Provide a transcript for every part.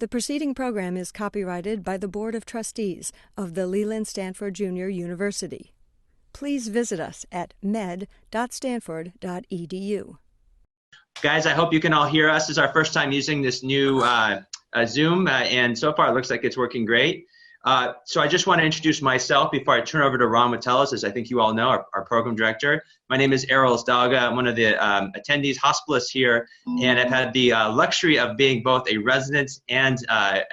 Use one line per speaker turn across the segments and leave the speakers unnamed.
The preceding program is copyrighted by the Board of Trustees of the Leland Stanford Junior University. Please visit us at med.stanford.edu.
Guys, I hope you can all hear us. This is our first time using this new Zoom, and so far it looks like it's working great. So I just want to introduce myself before I turn over to Ron Watellis, as I think you all know, our program director. My name is Errol Esdaga. I'm one of the attendees, hospitalists here, and I've had the luxury of being both a resident and a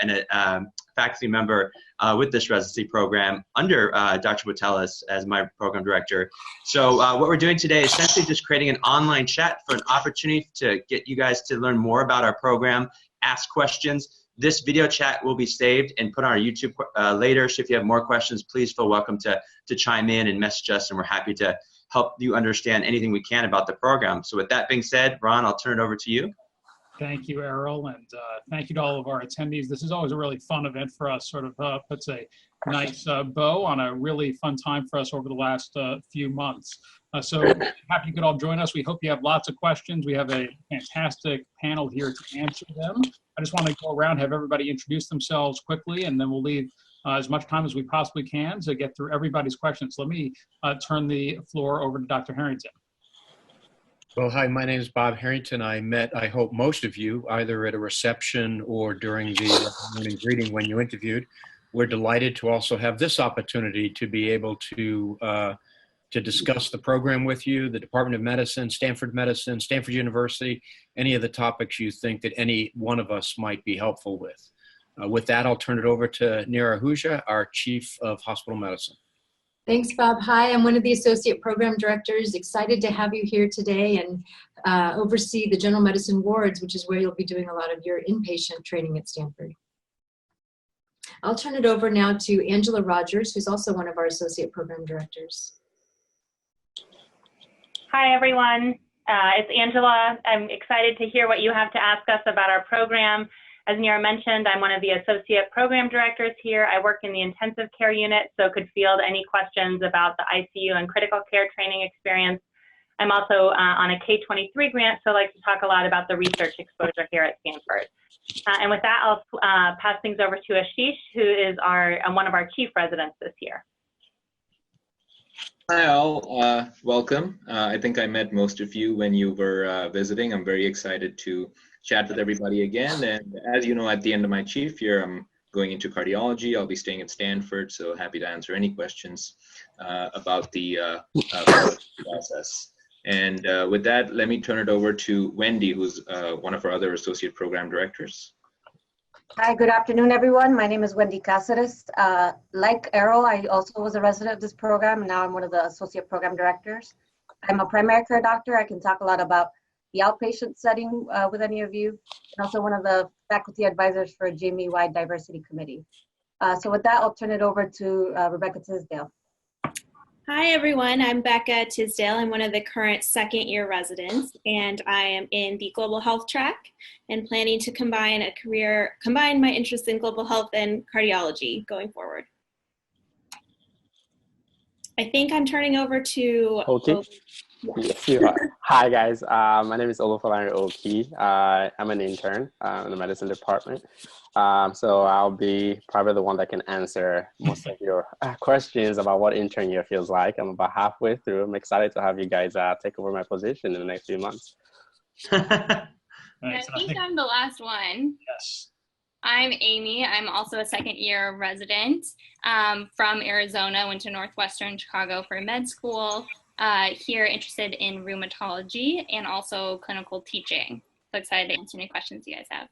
faculty member with this residency program under Dr. Watellis as my program director. So what we're doing today is essentially just creating an online chat for an opportunity to get you guys to learn more about our program, ask questions. This video chat will be saved and put on our YouTube later, so if you have more questions, please feel welcome to chime in and message us, and we're happy to help you understand anything we can about the program. So with that being said, Ron, I'll turn it over to you.
Thank you, Errol, and thank you to all of our attendees. This is always a really fun event for us, sort of puts a nice bow on a really fun time for us over the last few months. So happy you could all join us. We hope you have lots of questions. We have a fantastic panel here to answer them. I just want to go around, have everybody introduce themselves quickly, and then we'll leave as much time as we possibly can to get through everybody's questions. Let me turn the floor over to Dr. Harrington.
Well, hi, my name is Bob Harrington. I met, I hope, most of you either at a reception or during the morning greeting when you interviewed. We're delighted to also have this opportunity to be able to discuss the program with you, the Department of Medicine, Stanford University, any of the topics you think that any one of us might be helpful with. With that, I'll turn it over to Neera Ahuja, our Chief of Hospital Medicine.
Thanks, Bob. Hi, I'm one of the Associate Program Directors. Excited to have you here today and oversee the General Medicine wards, which is where you'll be doing a lot of your inpatient training at Stanford. I'll turn it over now to Angela Rodgers, who's also one of our Associate Program Directors.
Hi, everyone. It's Angela. I'm excited to hear what you have to ask us about our program. As Neera mentioned, I'm one of the Associate Program Directors here. I work in the intensive care unit, so could field any questions about the ICU and critical care training experience. I'm also on a K-23 grant, so I like to talk a lot about the research exposure here at Stanford. And with that, I'll pass things over to Ashish, who is one of our chief residents this year.
Hi all, welcome. I think I met most of you when you were visiting. I'm very excited to chat with everybody again. And as you know, at the end of my chief year, I'm going into cardiology. I'll be staying at Stanford, so happy to answer any questions about the process. And with that, let me turn it over to Wendy, who's one of our other associate program directors.
Hi, good afternoon, everyone. My name is Wendy Cáceres. Like Errol, I also was a resident of this program, and now I'm one of the associate program directors. I'm a primary care doctor. I can talk a lot about the outpatient setting with any of you, and also one of the faculty advisors for a GME-wide diversity committee. So with that, I'll turn it over to Rebecca Tisdale.
Hi everyone, I'm Becca Tisdale. I'm one of the current second-year residents, and I am in the global health track and planning to combine my interest in global health and cardiology going forward. I think I'm turning over to
Okay. Yes, you are. Hi guys, my name is Olufalari Oki. I'm an intern in the medicine department. So I'll be probably the one that can answer most of your questions about what intern year feels like. I'm about halfway through. I'm excited to have you guys take over my position in the next few months.
I think I'm the last one.
Yes.
I'm Amy. I'm also a second year resident from Arizona. Went to Northwestern Chicago for med school. Here interested in rheumatology and also clinical teaching. So excited to answer any questions you guys have.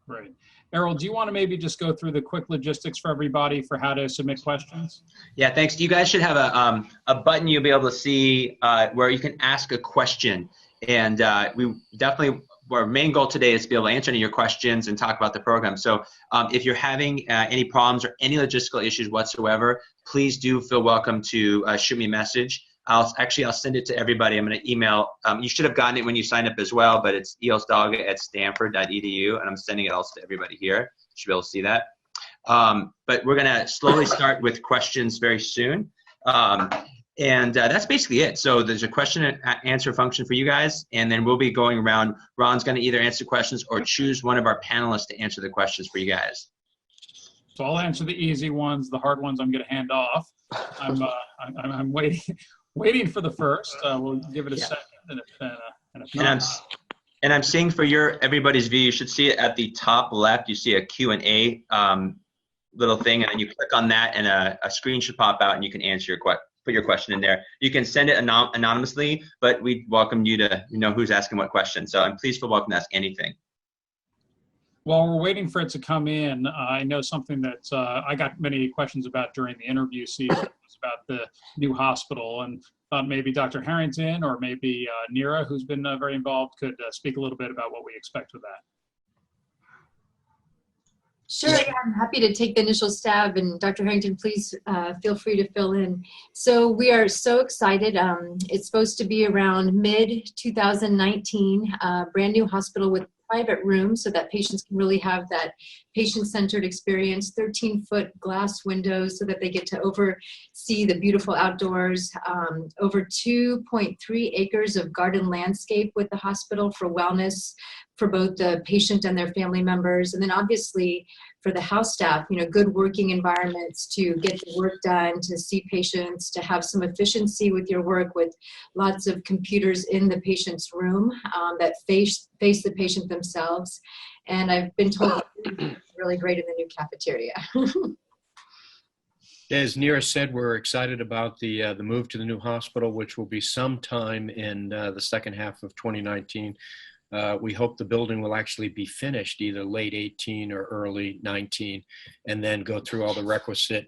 Great. Errol, do you want to maybe just go through the quick logistics for everybody for how to submit questions?
Yeah, thanks. You guys should have a button you'll be able to see where you can ask a question. And we definitely, our main goal today is to be able to answer any of your questions and talk about the program. So if you're having any problems or any logistical issues whatsoever, please do feel welcome to shoot me a message. I'll send it to everybody. I'm going to email. You should have gotten it when you signed up as well, but it's elsdaga@stanford.edu, and I'm sending it also to everybody here. You should be able to see that. But we're going to slowly start with questions very soon. And that's basically it. So there's a question and answer function for you guys, and then we'll be going around. Ron's going to either answer questions or choose one of our panelists to answer the questions for you guys.
So I'll answer the easy ones. The hard ones I'm going to hand off. I'm waiting for the first. We'll give it a second, and if not,
and I'm seeing for everybody's view, you should see it at the top left. You see a Q&A little thing, and then you click on that, and a screen should pop out, and you can answer put your question in there. You can send it anonymously, but we welcome you to know who's asking what question. So please feel welcome to ask anything.
While we're waiting for it to come in, I know something that I got many questions about during the interview season was about the new hospital, and thought maybe Dr. Harrington or maybe Nira, who's been very involved, could speak a little bit about what we expect with that.
Sure, yeah, I'm happy to take the initial stab, and Dr. Harrington, please feel free to fill in. So we are so excited. It's supposed to be around mid-2019, brand new hospital with private rooms so that patients can really have that patient-centered experience, 13-foot glass windows so that they get to oversee the beautiful outdoors, over 2.3 acres of garden landscape with the hospital for wellness for both the patient and their family members. And then obviously for the house staff, good working environments to get the work done, to see patients, to have some efficiency with your work with lots of computers in the patient's room that face the patient themselves. And I've been told it's really great in the new cafeteria.
As Nira said, we're excited about the move to the new hospital, which will be sometime in the second half of 2019. We hope the building will actually be finished either late 18 or early 19, and then go through all the requisite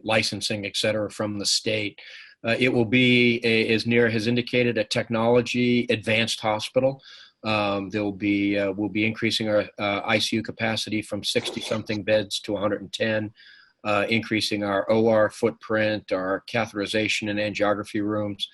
licensing, et cetera, from the state. It will be, as Nira has indicated, a technology advanced hospital. We'll be increasing our ICU capacity from 60-something beds to 110, increasing our OR footprint, our catheterization and angiography rooms,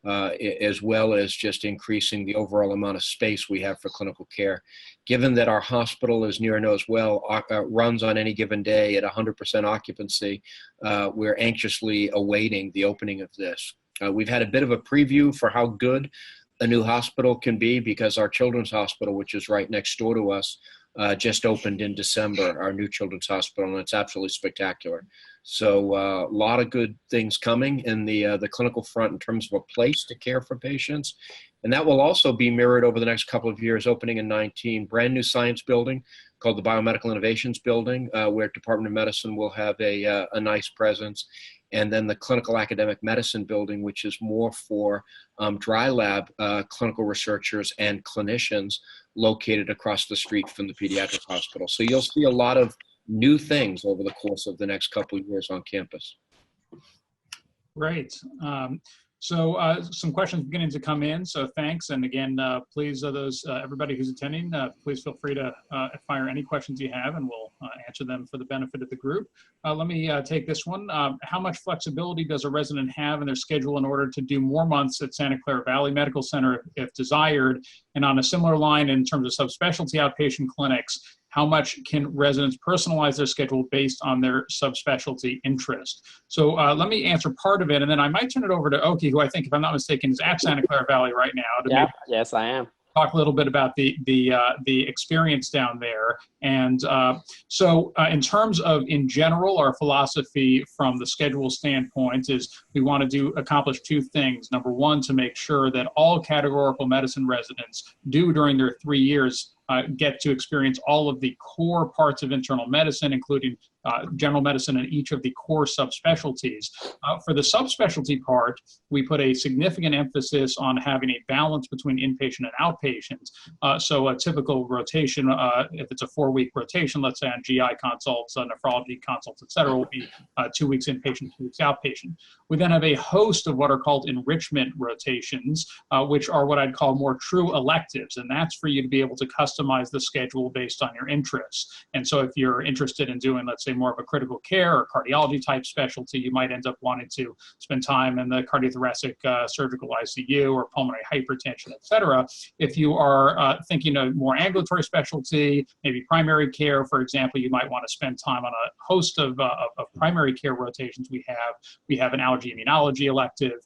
as well as just increasing the overall amount of space we have for clinical care. Given that our hospital, as Nira knows well, runs on any given day at 100% occupancy, we're anxiously awaiting the opening of this. We've had a bit of a preview for how good a new hospital can be because our children's hospital, which is right next door to us, just opened in December, our new children's hospital, and it's absolutely spectacular. So a lot of good things coming in the clinical front in terms of a place to care for patients. And that will also be mirrored over the next couple of years, opening in 19, brand new science building called the Biomedical Innovations Building, where Department of Medicine will have a nice presence. And then the Clinical Academic Medicine Building, which is more for dry lab clinical researchers and clinicians located across the street from the pediatric hospital. So you'll see a lot of new things over the course of the next couple of years on campus.
Great. So some questions beginning to come in, so thanks. And again, please, everybody who's attending, please feel free to fire any questions you have, and we'll answer them for the benefit of the group. Let me take this one. How much flexibility does a resident have in their schedule in order to do more months at Santa Clara Valley Medical Center if desired? And on a similar line, in terms of subspecialty outpatient clinics, how much can residents personalize their schedule based on their subspecialty interest? So let me answer part of it, and then I might turn it over to Oki, who I think, if I'm not mistaken, is at Santa Clara Valley right now.
Yeah, yes, I am.
Talk a little bit about the experience down there. And so in terms of, in general, our philosophy from the schedule standpoint is we want to accomplish two things. Number one, to make sure that all categorical medicine residents do during their 3 years get to experience all of the core parts of internal medicine, including general medicine and each of the core subspecialties. For the subspecialty part, we put a significant emphasis on having a balance between inpatient and outpatient. So a typical rotation, if it's a 4-week rotation, let's say on GI consults, nephrology consults, et cetera, will be 2 weeks inpatient, 2 weeks outpatient. We then have a host of what are called enrichment rotations, which are what I'd call more true electives. And that's for you to be able to customize the schedule based on your interests. And so if you're interested in doing, let's say, more of a critical care or cardiology type specialty, you might end up wanting to spend time in the cardiothoracic surgical ICU or pulmonary hypertension, et cetera. If you are thinking of more ambulatory specialty, maybe primary care, for example, you might want to spend time on a host of primary care rotations we have. We have an allergy immunology elective.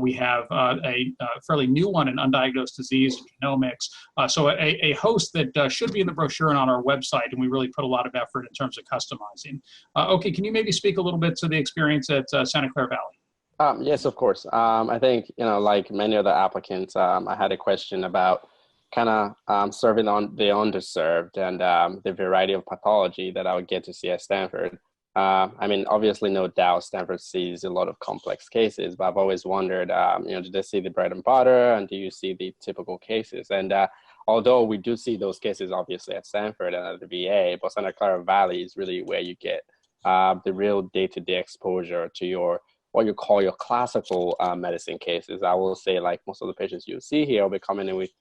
we have a fairly new one in undiagnosed disease genomics. So a host that should be in the brochure and on our website, and we really put a lot of effort in terms of customizing. Okay, can you maybe speak a little bit to the experience at Santa Clara Valley?
Yes, of course. I think, like many other applicants, I had a question about kind of serving on the underserved and the variety of pathology that I would get to see at Stanford. I mean, obviously, no doubt, Stanford sees a lot of complex cases, but I've always wondered, do they see the bread and butter, and do you see the typical cases? And although we do see those cases, obviously, at Stanford and at the VA, but Santa Clara Valley is really where you get the real day-to-day exposure to what you call your classical medicine cases. I will say, like most of the patients you see here will be coming in with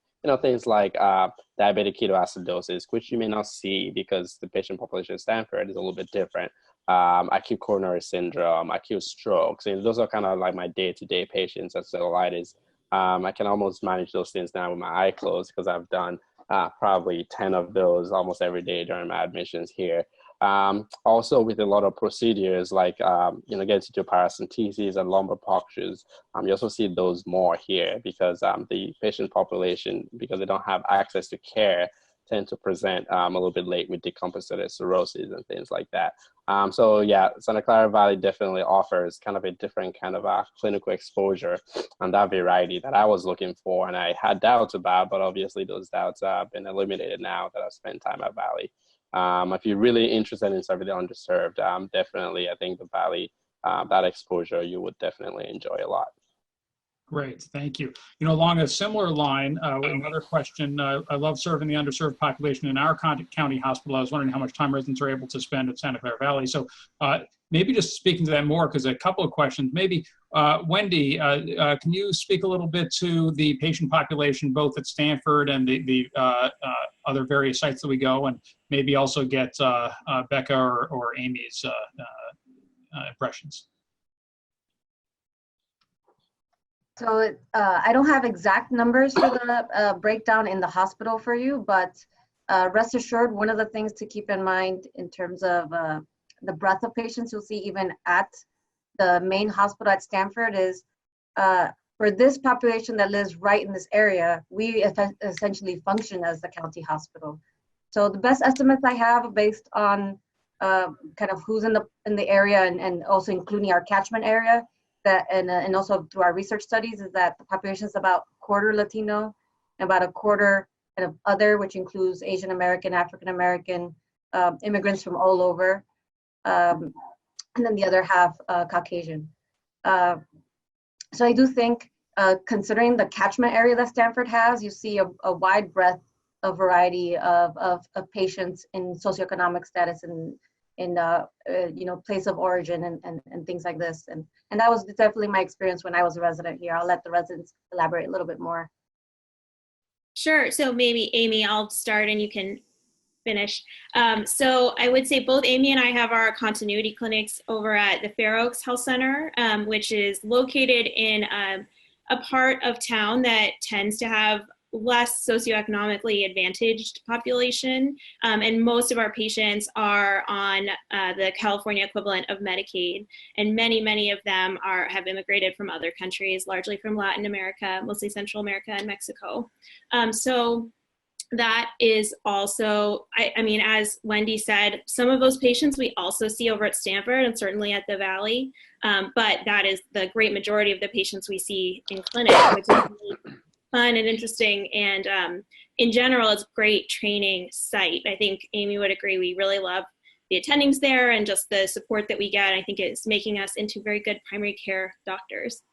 things like diabetic ketoacidosis, which you may not see because the patient population at Stanford is a little bit different. Acute coronary syndrome, acute strokes. And those are kind of like my day-to-day patients at cellulitis. I can almost manage those things now with my eye closed because I've done probably 10 of those almost every day during my admissions here. Also with a lot of procedures like, getting to do paracenteses and lumbar punctures, you also see those more here because the patient population, because they don't have access to care, tend to present a little bit late with decompensated cirrhosis and things like that. So yeah, Santa Clara Valley definitely offers kind of a different kind of clinical exposure and that variety that I was looking for and I had doubts about, but obviously those doubts have been eliminated now that I've spent time at Valley. If you're really interested in serving the underserved, definitely I think the Valley, that exposure you would definitely enjoy a lot.
Great, thank you. Along a similar line, another question, I love serving the underserved population in our county hospital. I was wondering how much time residents are able to spend at Santa Clara Valley. So maybe just speaking to that more, because a couple of questions, maybe Wendy, can you speak a little bit to the patient population, both at Stanford and the other various sites that we go, and maybe also get Becca or Amy's impressions?
So I don't have exact numbers for the breakdown in the hospital for you, but rest assured, one of the things to keep in mind in terms of the breadth of patients you'll see even at the main hospital at Stanford is for this population that lives right in this area, we essentially function as the county hospital. So the best estimates I have based on kind of who's in the area and also including our catchment area, and also through our research studies, is that the population is about a quarter Latino, and about a quarter kind of other, which includes Asian American, African American, immigrants from all over, and then the other half Caucasian. So I do think, considering the catchment area that Stanford has, you see a wide breadth of variety of patients in socioeconomic status and in place of origin and things like this. And that was definitely my experience when I was a resident here. I'll let the residents elaborate a little bit more.
Sure. So maybe Amy, I'll start and you can finish. So I would say both Amy and I have our continuity clinics over at the Fair Oaks Health Center, which is located in a part of town that tends to have less socioeconomically advantaged population, and most of our patients are on the California equivalent of Medicaid, and many of them have immigrated from other countries, largely from Latin America, mostly Central America and Mexico. So that is also, I mean, as Wendy said, some of those patients we also see over at Stanford and certainly at the Valley, but that is the great majority of the patients we see in clinic, which is really fun and interesting, and in general, it's a great training site. I think Amy would agree. We really love the attendings there and just the support that we get. I think it's making us into very good primary care doctors.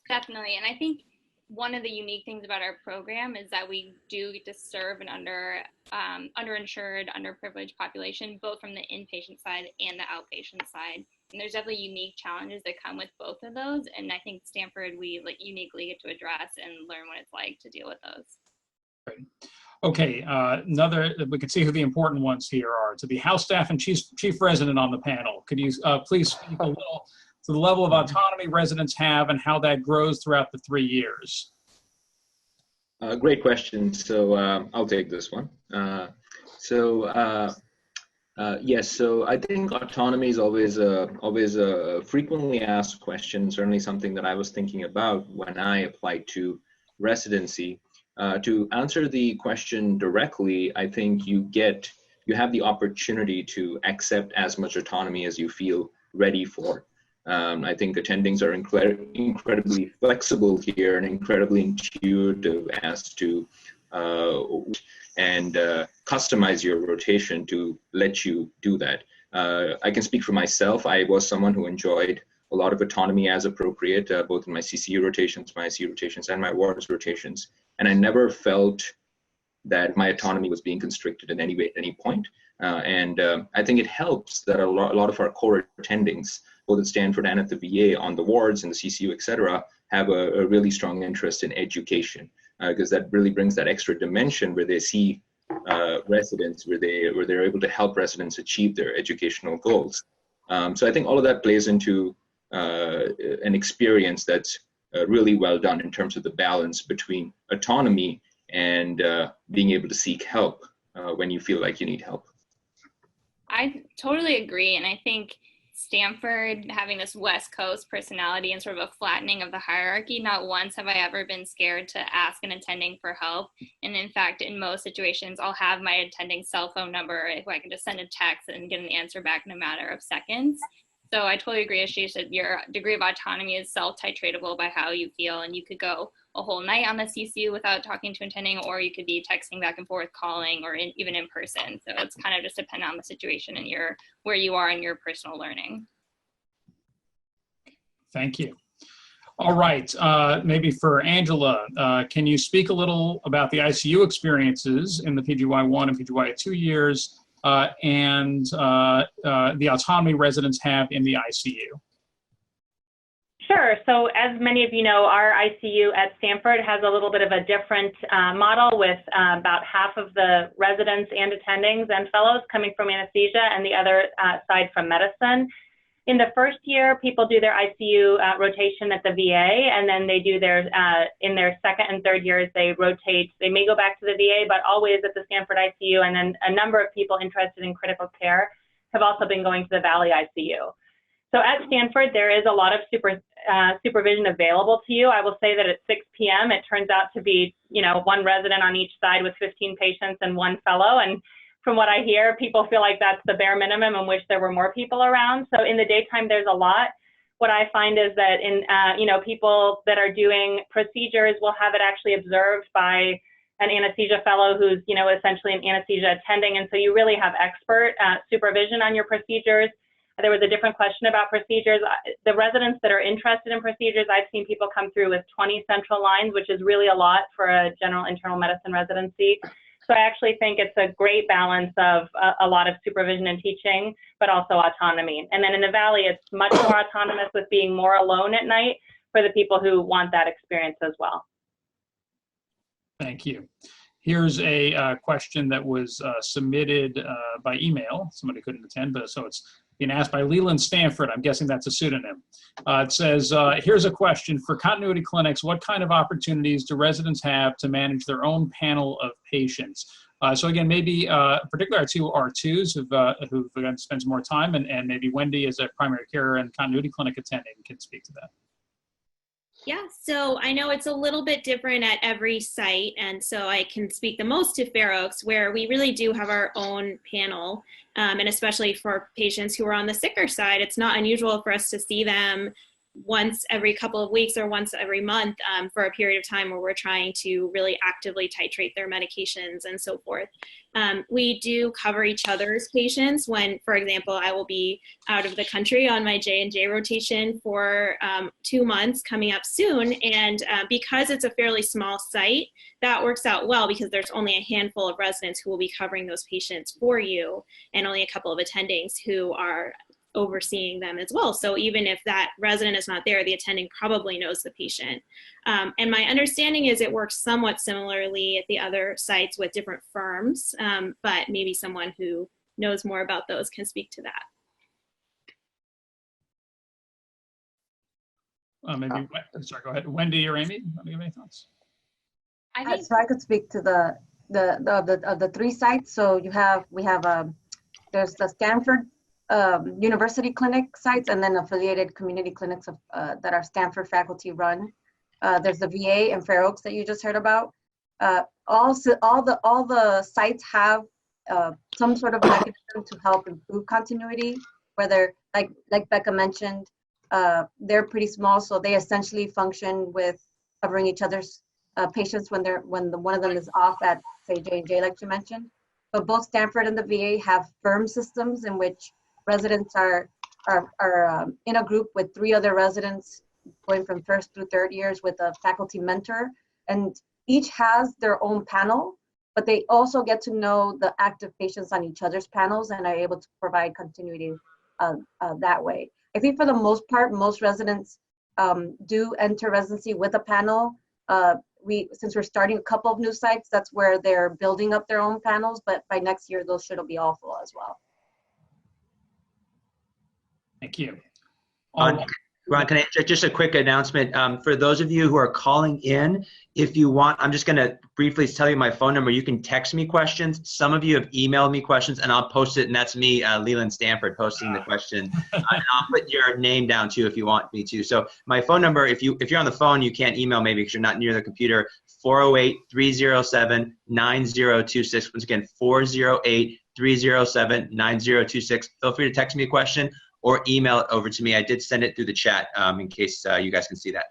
Definitely, and I think one of the unique things about our program is that we do get to serve an underinsured, underprivileged population, both from the inpatient side and the outpatient side. And there's definitely unique challenges that come with both of those. And I think Stanford, we uniquely get to address and learn what it's like to deal with those.
Right. Okay, we can see who the important ones here are. To the house staff and chief resident on the panel, could you please speak a little to the level of autonomy residents have and how that grows throughout the 3 years?
Great question. So I'll take this one. Yes, so I think autonomy is always a frequently asked question, certainly something that I was thinking about when I applied to residency. To answer the question directly, I think you have the opportunity to accept as much autonomy as you feel ready for. I think attendings are incredibly flexible here and incredibly intuitive as to customize your rotation to let you do that. I can speak for myself. I was someone who enjoyed a lot of autonomy as appropriate, both in my CCU rotations, my ICU rotations, and my wards rotations. And I never felt that my autonomy was being constricted in any way at any point. I think it helps that a lot of our core attendings, both at Stanford and at the VA, on the wards and the CCU, et cetera, have a really strong interest in education, because that really brings that extra dimension where they see residents, where they're able to help residents achieve their educational goals. So I think all of that plays into an experience that's really well done in terms of the balance between autonomy and being able to seek help when you feel like you need help.
I totally agree. And I think Stanford having this West Coast personality and sort of a flattening of the hierarchy, not once have I ever been scared to ask an attending for help. And in fact, in most situations, I'll have my attending cell phone number if I can just send a text and get an answer back in a matter of seconds. So I totally agree, Ashish, that your degree of autonomy is self-titratable by how you feel, and you could go a whole night on the CCU without talking to attending, or you could be texting back and forth, calling, or even in person. So it's kind of just dependent on the situation and where you are in your personal learning.
Thank you. All right, maybe for Angela, can you speak a little about the ICU experiences in the PGY1 and PGY2 years, and the autonomy residents have in the ICU?
Sure. So as many of you know, our ICU at Stanford has a little bit of a different model, with about half of the residents and attendings and fellows coming from anesthesia and the other side from medicine. In the first year, people do their ICU rotation at the VA, and then they do in their second and third years, they rotate. They may go back to the VA, but always at the Stanford ICU. And then a number of people interested in critical care have also been going to the Valley ICU. So at Stanford, there is a lot of supervision available to you. I will say that at 6 p.m., it turns out to be, one resident on each side with 15 patients and one fellow. And from what I hear, people feel like that's the bare minimum and wish there were more people around. So in the daytime, there's a lot. What I find is that people that are doing procedures will have it actually observed by an anesthesia fellow who's, essentially an anesthesia attending. And so you really have expert supervision on your procedures. There was a different question about procedures. The residents that are interested in procedures, I've seen people come through with 20 central lines, which is really a lot for a general internal medicine residency. So I actually think it's a great balance of a lot of supervision and teaching, but also autonomy. And then in the Valley, it's much more autonomous, with being more alone at night for the people who want that experience as well.
Thank you. Here's a question that was submitted by email. Somebody couldn't attend, but so it's being asked by Leland Stanford. I'm guessing that's a pseudonym. It says, here's a question. For continuity clinics, what kind of opportunities do residents have to manage their own panel of patients? So again, maybe particularly our two R2s who've spent some more time, and maybe Wendy as a primary care and continuity clinic attending can speak to that.
Yeah, so I know it's a little bit different at every site, and so I can speak the most to Fair Oaks, where we really do have our own panel, and especially for patients who are on the sicker side, it's not unusual for us to see them once every couple of weeks or once every month for a period of time where we're trying to really actively titrate their medications and so forth. We do cover each other's patients when, for example, I will be out of the country on my J&J rotation for 2 months coming up soon. And because it's a fairly small site, that works out well because there's only a handful of residents who will be covering those patients for you and only a couple of attendings who are overseeing them as well. So even if that resident is not there, the attending probably knows the patient. And my understanding is it works somewhat similarly at the other sites with different firms, but maybe someone who knows more about those can speak to that.
Sorry, go ahead. Wendy or Amy, do you have any thoughts?
So I could speak to the 3 sites. So we have there's the Stanford University clinic sites, and then affiliated community clinics that are Stanford faculty run. There's the VA in Fair Oaks that you just heard about. All the sites have some sort of mechanism to help improve continuity. Whether, like Becca mentioned, they're pretty small, so they essentially function with covering each other's patients when one of them is off at, say, J&J, like you mentioned. But both Stanford and the VA have firm systems in which residents are in a group with 3 other residents going from first through third years with a faculty mentor, and each has their own panel, but they also get to know the active patients on each other's panels and are able to provide continuity that way. I think for the most part, most residents do enter residency with a panel. Since we're starting a couple of new sites, that's where they're building up their own panels, but by next year, those should be all full as well.
Thank you.
Ron, can I just a quick announcement for those of you who are calling in? If you want, I'm just going to briefly tell you my phone number. You can text me questions. Some of you have emailed me questions, and I'll post it. And that's me, Leland Stanford, posting the question. And I'll put your name down too if you want me to. So my phone number, if you're on the phone, you can't email me because you're not near the computer. 408-307-9026. Once again, 408-307-9026. Feel free to text me a question or email it over to me. I did send it through the chat in case you guys can see that.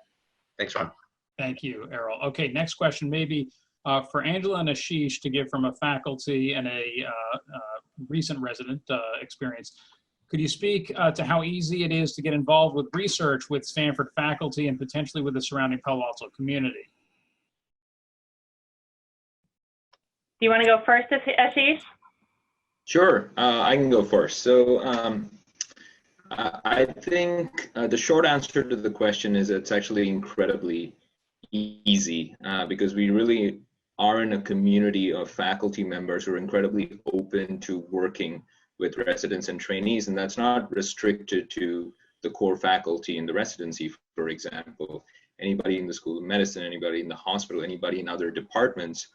Thanks, Ron.
Thank you, Errol. Okay, next question maybe for Angela and Ashish to give from a faculty and a recent resident experience. Could you speak to how easy it is to get involved with research with Stanford faculty and potentially with the surrounding Palo Alto community?
Do you want to go first, Ashish?
Sure, I can go first. So I think the short answer to the question is it's actually incredibly easy because we really are in a community of faculty members who are incredibly open to working with residents and trainees, and that's not restricted to the core faculty in the residency, for example. Anybody in the School of Medicine, anybody in the hospital, anybody in other departments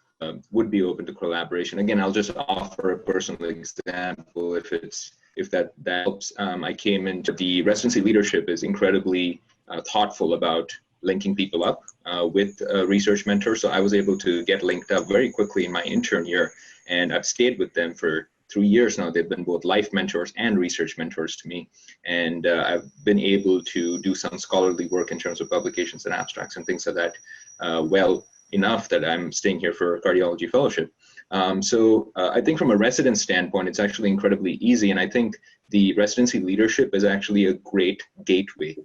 would be open to collaboration. Again, I'll just offer a personal example if that helps. I came into the residency leadership is incredibly thoughtful about linking people up with research mentors. So I was able to get linked up very quickly in my intern year, and I've stayed with them for 3 years now. They've been both life mentors and research mentors to me. And I've been able to do some scholarly work in terms of publications and abstracts and things like that well enough that I'm staying here for a cardiology fellowship. So I think from a resident standpoint, it's actually incredibly easy. And I think the residency leadership is actually a great gateway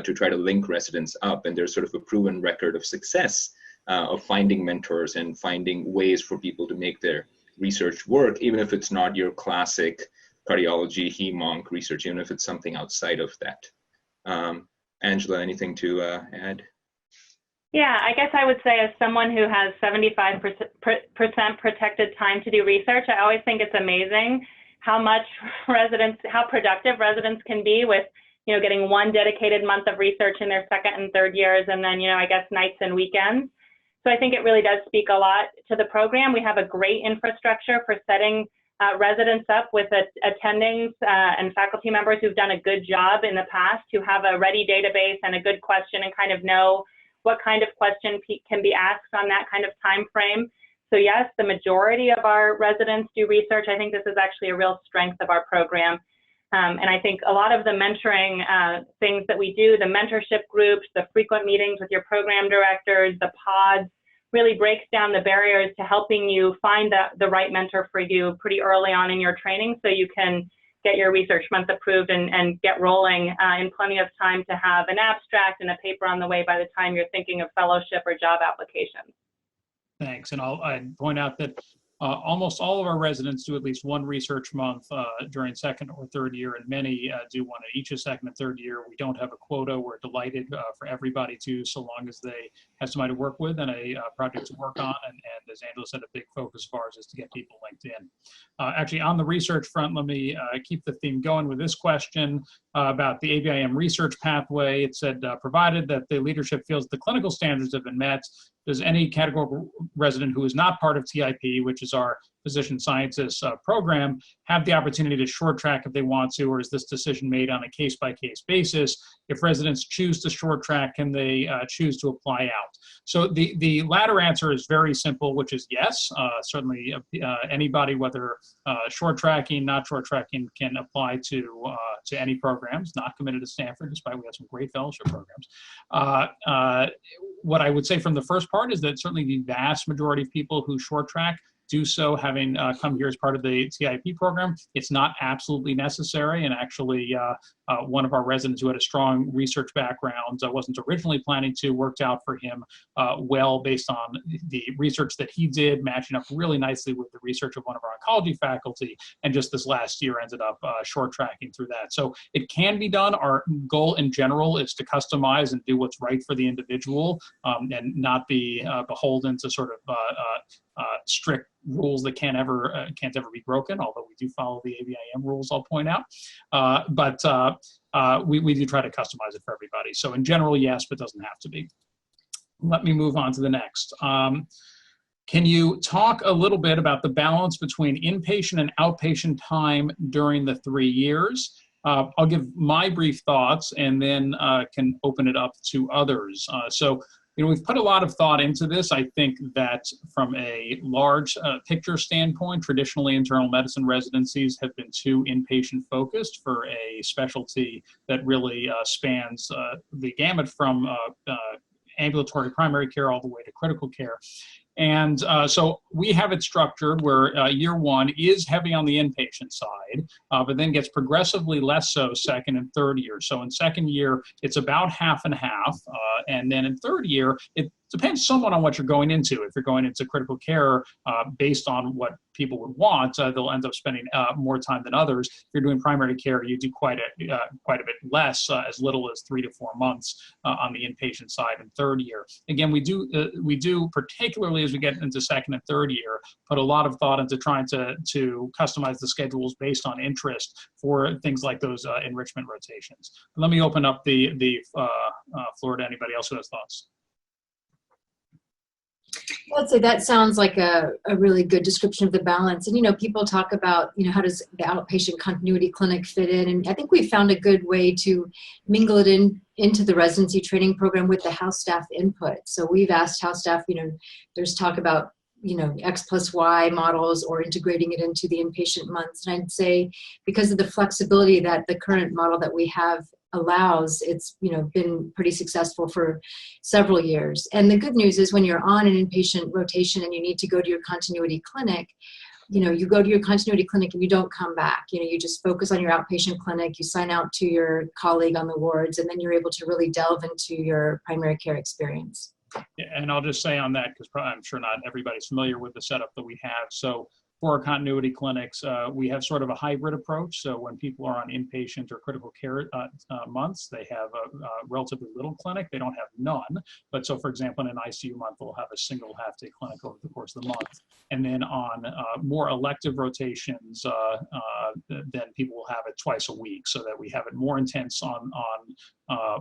to try to link residents up. And there's sort of a proven record of success of finding mentors and finding ways for people to make their research work, even if it's not your classic cardiology, hem-onc research, even if it's something outside of that. Angela, anything to add?
Yeah, I guess I would say as someone who has 75% protected time to do research, I always think it's amazing how productive residents can be with, getting one dedicated month of research in their second and third years, and then, I guess nights and weekends. So I think it really does speak a lot to the program. We have a great infrastructure for setting residents up with attendings and faculty members who've done a good job in the past, who have a ready database and a good question and kind of know what kind of question can be asked on that kind of time frame. So yes, the majority of our residents do research. I think this is actually a real strength of our program. And I think a lot of the mentoring things that we do, the mentorship groups, the frequent meetings with your program directors, the pods, really breaks down the barriers to helping you find the right mentor for you pretty early on in your training, so you can get your research month approved and get rolling in plenty of time to have an abstract and a paper on the way by the time you're thinking of fellowship or job applications.
Thanks. And I'd point out that almost all of our residents do at least one research month during second or third year, and many do one at each of second and third year. We don't have a quota. We're delighted for everybody to, so long as they have somebody to work with and a project to work on. And as Angela said, a big focus of ours is to get people linked in. Actually, on the research front, let me keep the theme going with this question about the ABIM research pathway. It said, provided that the leadership feels the clinical standards have been met, does any categorical resident who is not part of TIP, which is our physician scientist program have the opportunity to short track if they want to, or is this decision made on a case-by-case basis? If residents choose to short track, can they choose to apply out? So the latter answer is very simple, which is yes. Certainly anybody, whether short tracking, not short tracking, can apply to any programs, not committed to Stanford, despite we have some great fellowship programs. What I would say from the first part is that certainly the vast majority of people who short track do so having come here as part of the TIP program. It's not absolutely necessary, and actually one of our residents who had a strong research background wasn't originally planning to, worked out for him well based on the research that he did, matching up really nicely with the research of one of our oncology faculty, and just this last year ended up short tracking through that. So it can be done. Our goal in general is to customize and do what's right for the individual, and not be beholden to sort of strict rules that can't ever be broken, although we do follow the ABIM rules, I'll point out. But we do try to customize it for everybody. So in general, yes, but doesn't have to be. Let me move on to the next. Can you talk a little bit about the balance between inpatient and outpatient time during the 3 years? I'll give my brief thoughts and then can open it up to others. So, you know, we've put a lot of thought into this. I think that from a large picture standpoint, traditionally internal medicine residencies have been too inpatient focused for a specialty that really spans the gamut from ambulatory primary care all the way to critical care. And so we have it structured where year one is heavy on the inpatient side, but then gets progressively less so second and third year. So in second year, it's about half and half. And then in third year, it depends somewhat on what you're going into. If you're going into critical care, based on what people would want, they'll end up spending more time than others. If you're doing primary care, you do quite a bit less, as little as 3 to 4 months on the inpatient side in third year. Again, we do particularly as we get into second and third year, put a lot of thought into trying to customize the schedules based on interest for things like those enrichment rotations. But let me open up the floor to anybody else who has thoughts.
I'd say that sounds like a really good description of the balance. And, you know, people talk about, you know, how does the outpatient continuity clinic fit in? And I think we found a good way to mingle it into the residency training program with the house staff input. So we've asked house staff, you know, there's talk about, you know, X plus Y models or integrating it into the inpatient months. And I'd say because of the flexibility that the current model that we have allows, it's, you know, been pretty successful for several years. And the good news is when you're on an inpatient rotation and you need to go to your continuity clinic, you know, you go to your continuity clinic and you don't come back. You know, you just focus on your outpatient clinic, you sign out to your colleague on the wards, and then you're able to really delve into your primary care experience.
Yeah, and I'll just say on that, because I'm sure not everybody's familiar with the setup that we have. So for our continuity clinics, we have sort of a hybrid approach. So when people are on inpatient or critical care months, they have a relatively little clinic. They don't have none. But so, for example, in an ICU month, they'll have a single half-day clinic over the course of the month. And then on more elective rotations, then people will have it twice a week, so that we have it more intense on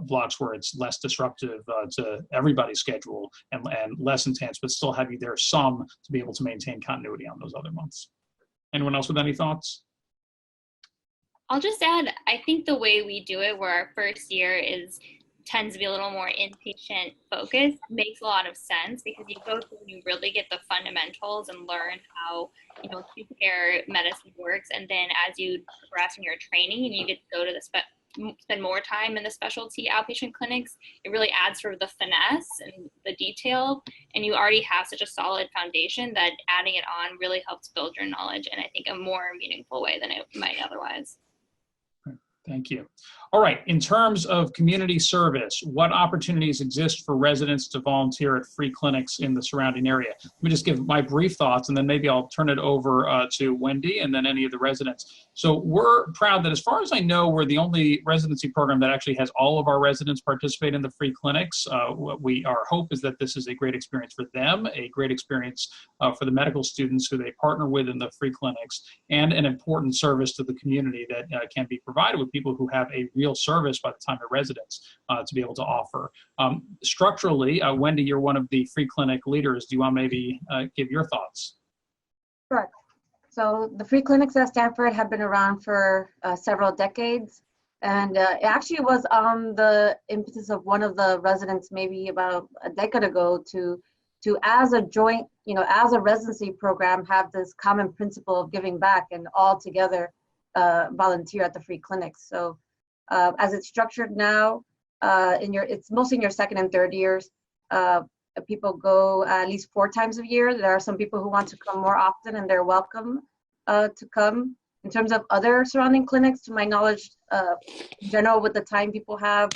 blocks where it's less disruptive to everybody's schedule and less intense, but still have you there some to be able to maintain continuity on those other months. Anyone else with any thoughts?
I'll just add, I think the way we do it, where our first year tends to be a little more inpatient focused, makes a lot of sense, because you go through and you really get the fundamentals and learn how, you know, acute care medicine works. And then as you progress in your training and you get to go to spend more time in the specialty outpatient clinics, it really adds sort of the finesse and the detail, and you already have such a solid foundation that adding it on really helps build your knowledge in, I think, a more meaningful way than it might otherwise.
Thank you. All right, in terms of community service, what opportunities exist for residents to volunteer at free clinics in the surrounding area? Let me just give my brief thoughts, and then maybe I'll turn it over to Wendy and then any of the residents. So we're proud that, as far as I know, we're the only residency program that actually has all of our residents participate in the free clinics. Our hope is that this is a great experience for them, a great experience for the medical students who they partner with in the free clinics, and an important service to the community that can be provided with people who have a real service by the time they're residents to be able to offer. Structurally, Wendy, you're one of the free clinic leaders. Do you want to maybe give your thoughts?
Sure. So the free clinics at Stanford have been around for several decades. And it actually was on the impetus of one of the residents maybe about a decade ago to as a joint, as a residency program, have this common principle of giving back and all together volunteer at the free clinics. So as it's structured now, it's mostly in your second and third years. People go at least 4 times a year. There are some people who want to come more often, and they're welcome to come. In terms of other surrounding clinics, to my knowledge, in general, with the time people have,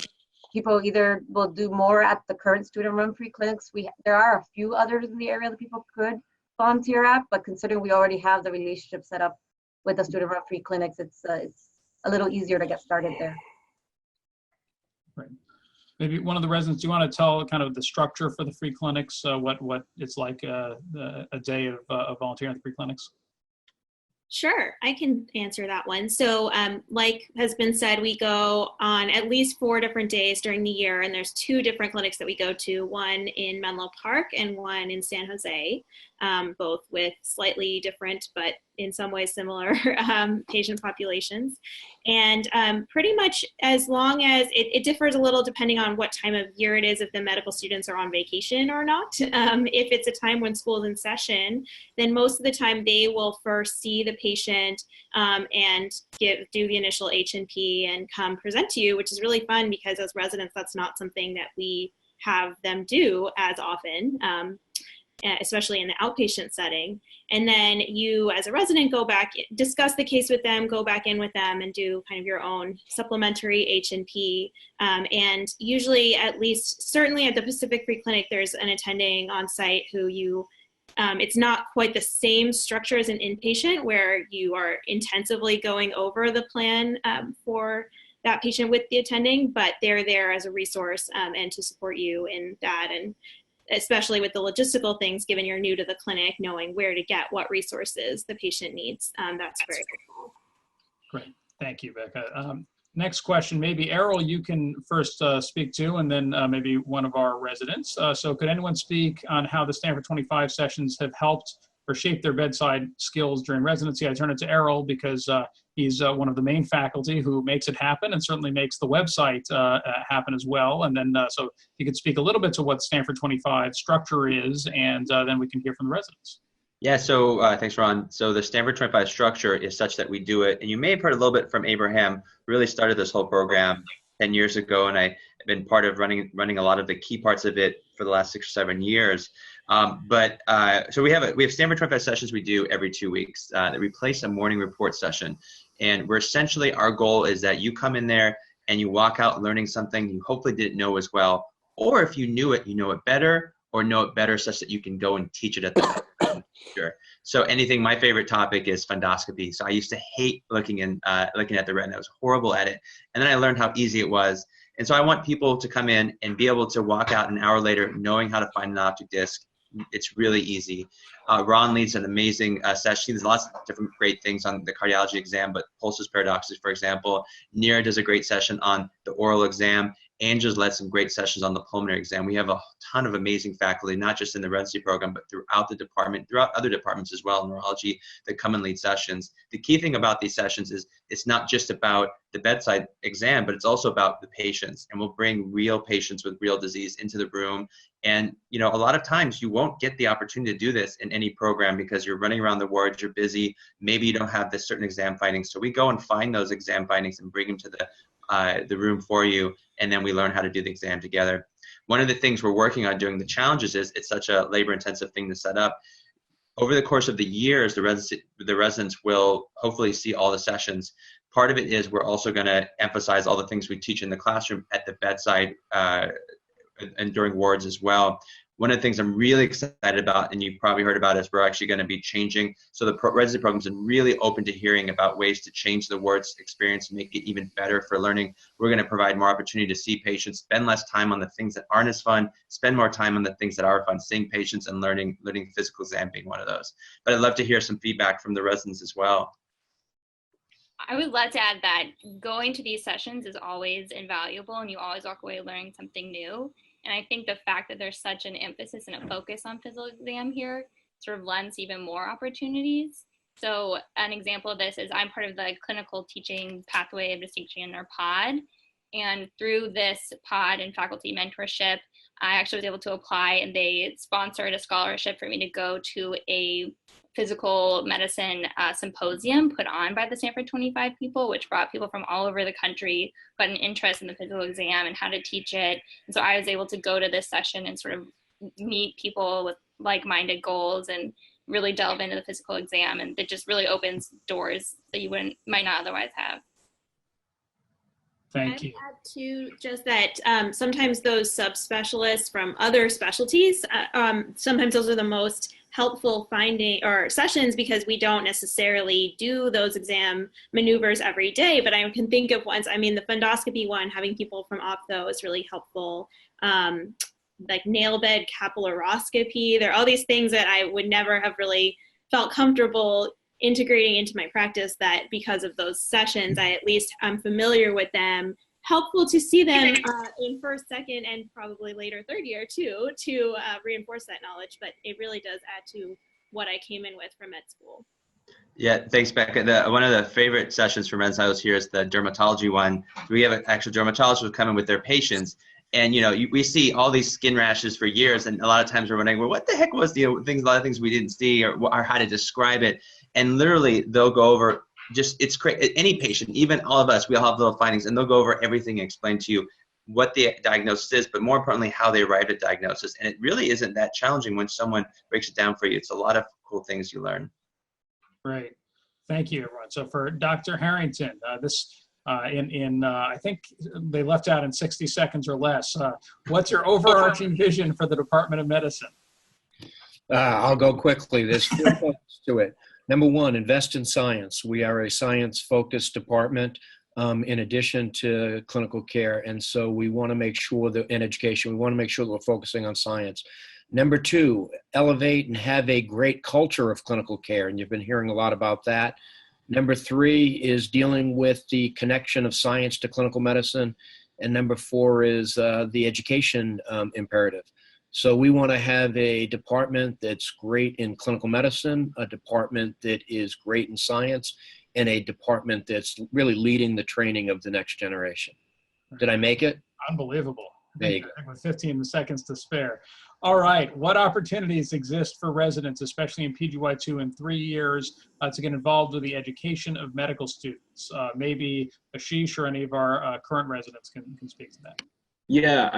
people either will do more at the current student-run free clinics. There are a few others in the area that people could volunteer at, but considering we already have the relationship set up with the student-run free clinics, it's a little easier to get started there.
Right. Maybe one of the residents, do you want to tell kind of the structure for the free clinics, what it's like a day of volunteering at the free clinics?
Sure, I can answer that one. So like has been said, we go on at least 4 different days during the year, and there's 2 different clinics that we go to, one in Menlo Park and one in San Jose, both with slightly different, but in some ways similar patient populations. And pretty much as long as it differs a little depending on what time of year it is, if the medical students are on vacation or not. If it's a time when school is in session, then most of the time they will first see the patient and do the initial H&P and come present to you, which is really fun because as residents, that's not something that we have them do as often. Especially in the outpatient setting. And then you, as a resident, go back, discuss the case with them, go back in with them and do kind of your own supplementary H&P. And usually, at least, certainly at the Pacific Free Clinic, there's an attending on site who it's not quite the same structure as an inpatient where you are intensively going over the plan for that patient with the attending, but they're there as a resource and to support you in that. And especially with the logistical things, given you're new to the clinic, knowing where to get what resources the patient needs. That's very helpful.
Great. Thank you, Becca. Next question, maybe Errol, you can first speak to, and then maybe one of our residents. So could anyone speak on how the Stanford 25 sessions have helped or shaped their bedside skills during residency? I turn it to Errol because he's one of the main faculty who makes it happen and certainly makes the website happen as well. And then so you could speak a little bit to what Stanford 25 structure is, and then we can hear from the residents.
Yeah, so thanks, Ron. So the Stanford 25 structure is such that we do it, and you may have heard a little bit from Abraham, really started this whole program 10 years ago, and I've been part of running a lot of the key parts of it for the last 6 or 7 years. So we have Stanford 25 sessions we do every 2 weeks that replace a morning report session. And we're essentially, our goal is that you come in there and you walk out learning something you hopefully didn't know as well, or if you knew it, you know it better, or know it better such that you can go and teach it at the future. So anything, my favorite topic is fundoscopy. So I used to hate looking at the retina. I was horrible at it. And then I learned how easy it was. And so I want people to come in and be able to walk out an hour later knowing how to find an optic disc. It's really easy. Ron leads an amazing session. There's lots of different great things on the cardiology exam, but pulsus paradoxus, for example. Neera does a great session on the oral exam. Angela's led some great sessions on the pulmonary exam. We have a ton of amazing faculty, not just in the residency program, but throughout the department, throughout other departments as well, neurology, that come and lead sessions. The key thing about these sessions is it's not just about the bedside exam, but it's also about the patients. And we'll bring real patients with real disease into the room. And, you know, a lot of times you won't get the opportunity to do this in any program because you're running around the wards, you're busy, maybe you don't have this certain exam findings. So we go and find those exam findings and bring them to the room for you, and then we learn how to do the exam together. One of the things we're working on doing the challenges is it's such a labor-intensive thing to set up. Over the course of the years, the residents will hopefully see all the sessions. Part of it is we're also going to emphasize all the things we teach in the classroom at the bedside and during wards as well. One of the things I'm really excited about, and you've probably heard about, is we're actually going to be changing. So the residency program's been really open to hearing about ways to change the wards experience and make it even better for learning. We're going to provide more opportunity to see patients, spend less time on the things that aren't as fun, spend more time on the things that are fun, seeing patients and learning physical exam being one of those. But I'd love to hear some feedback from the residents as well.
I would love to add that going to these sessions is always invaluable, and you always walk away learning something new. And I think the fact that there's such an emphasis and a focus on physical exam here sort of lends even more opportunities. So an example of this is I'm part of the clinical teaching pathway of distinction, or POD. And through this POD and faculty mentorship, I actually was able to apply, and they sponsored a scholarship for me to go to a physical medicine symposium put on by the Stanford 25 people, which brought people from all over the country who had an interest in the physical exam and how to teach it. And so I was able to go to this session and sort of meet people with like-minded goals and really delve into the physical exam. And it just really opens doors that you might not otherwise have.
Thank you.
I'd add to just that sometimes those subspecialists from other specialties, sometimes those are the most helpful finding or sessions, because we don't necessarily do those exam maneuvers every day. But I can think of ones, I mean, the fundoscopy one, having people from ophtho is really helpful. Like nail bed capillaroscopy, there are all these things that I would never have really felt comfortable integrating into my practice, that because of those sessions, I at least I'm familiar with them. Helpful to see them in first, second, and probably later third year too, to reinforce that knowledge. But it really does add to what I came in with from med school.
Yeah, thanks, Becca. One of the favorite sessions for Men's here is the dermatology one. We have an actual dermatologist who come in with their patients. And, we see all these skin rashes for years. And a lot of times we're wondering, well, what the heck was a lot of things we didn't see, or how to describe it. And literally they'll go over it's great. Any patient, even all of us, we all have little findings, and they'll go over everything and explain to you what the diagnosis is, but more importantly, how they arrived at diagnosis. And it really isn't that challenging when someone breaks it down for you. It's a lot of cool things you learn.
Great. Thank you, everyone. So for Dr. Harrington, I think they left out in 60 seconds or less. What's your overarching vision for the Department of Medicine?
I'll go quickly. There's 4 points to it. Number 1, invest in science. We are a science-focused department in addition to clinical care. And so we want to make sure that in education, we want to make sure that we're focusing on science. Number 2, elevate and have a great culture of clinical care. And you've been hearing a lot about that. Number 3 is dealing with the connection of science to clinical medicine. And number 4 is the education imperative. So we want to have a department that's great in clinical medicine, a department that is great in science, and a department that's really leading the training of the next generation. Did I make it?
Unbelievable.
There you go.
With 15 seconds to spare. All right. What opportunities exist for residents, especially in PGY2 in 3 years, to get involved with the education of medical students? Maybe Ashish or any of our current residents can speak to that.
Yeah,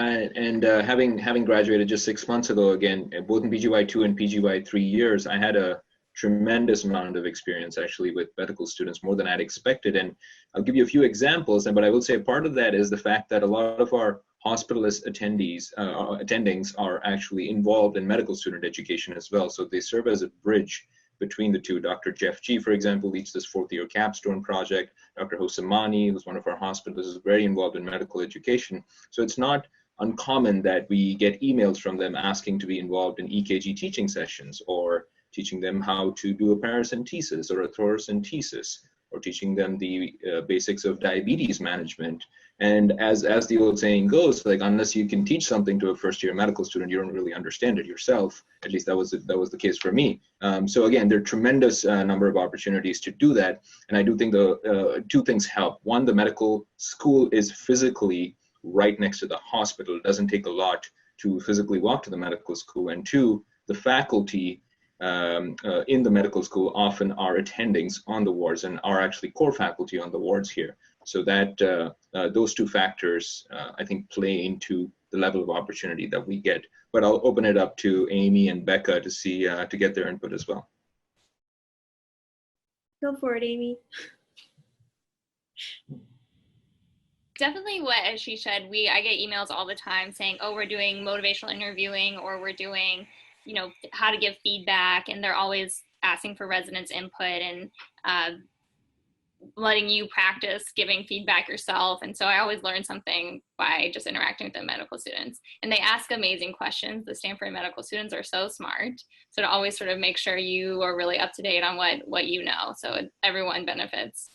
having graduated just 6 months ago, again, both in PGY2 and PGY 3 years, I had a tremendous amount of experience actually with medical students, more than I'd expected. And I'll give you a few examples, but I will say part of that is the fact that a lot of our hospitalist attendings are actually involved in medical student education as well. So they serve as a bridge between the two. Dr. Jeff G, for example, leads this 4th-year capstone project. Dr. Hosamani, who's one of our hospitalists, is very involved in medical education. So it's not uncommon that we get emails from them asking to be involved in EKG teaching sessions, or teaching them how to do a paracentesis or a thoracentesis, or teaching them the basics of diabetes management. And as the old saying goes, like, unless you can teach something to a first-year medical student, you don't really understand it yourself. At least that was the case for me. So again, there are tremendous number of opportunities to do that. And I do think the 2 things help. 1, the medical school is physically right next to the hospital. It doesn't take a lot to physically walk to the medical school. And 2, the faculty in the medical school often are attendings on the wards and are actually core faculty on the wards here. So that those 2 factors, I think, play into the level of opportunity that we get. But I'll open it up to Amy and Becca to see to get their input as well.
Go for it, Amy.
Definitely what, as she said, I get emails all the time saying, oh, we're doing motivational interviewing, or we're doing, how to give feedback. And they're always asking for residents' input and letting you practice giving feedback yourself. And so I always learn something by just interacting with the medical students. And they ask amazing questions. The Stanford medical students are so smart. So to always sort of make sure you are really up to date on what you know. So everyone benefits.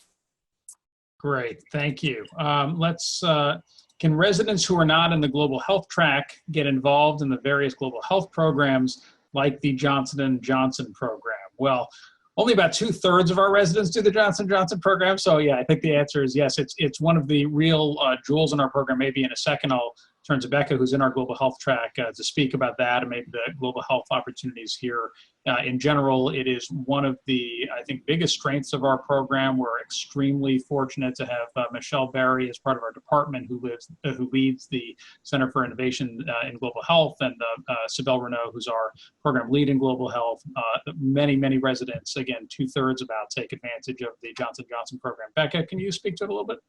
Great, thank you. Can residents who are not in the global health track get involved in the various global health programs like the Johnson & Johnson program? Well, only about 2/3 of our residents do the Johnson & Johnson program. So yeah, I think the answer is yes. It's one of the real jewels in our program. Maybe in a second I'll turn to Becca, who's in our global health track, to speak about that and maybe the global health opportunities here. In general, it is one of the, I think, biggest strengths of our program. We're extremely fortunate to have Michelle Barry as part of our department, who leads the Center for Innovation in Global Health, and Sibel Renaud, who's our program lead in global health. Many residents, again, 2/3 about, take advantage of the Johnson & Johnson program. Becca, can you speak to it a little bit?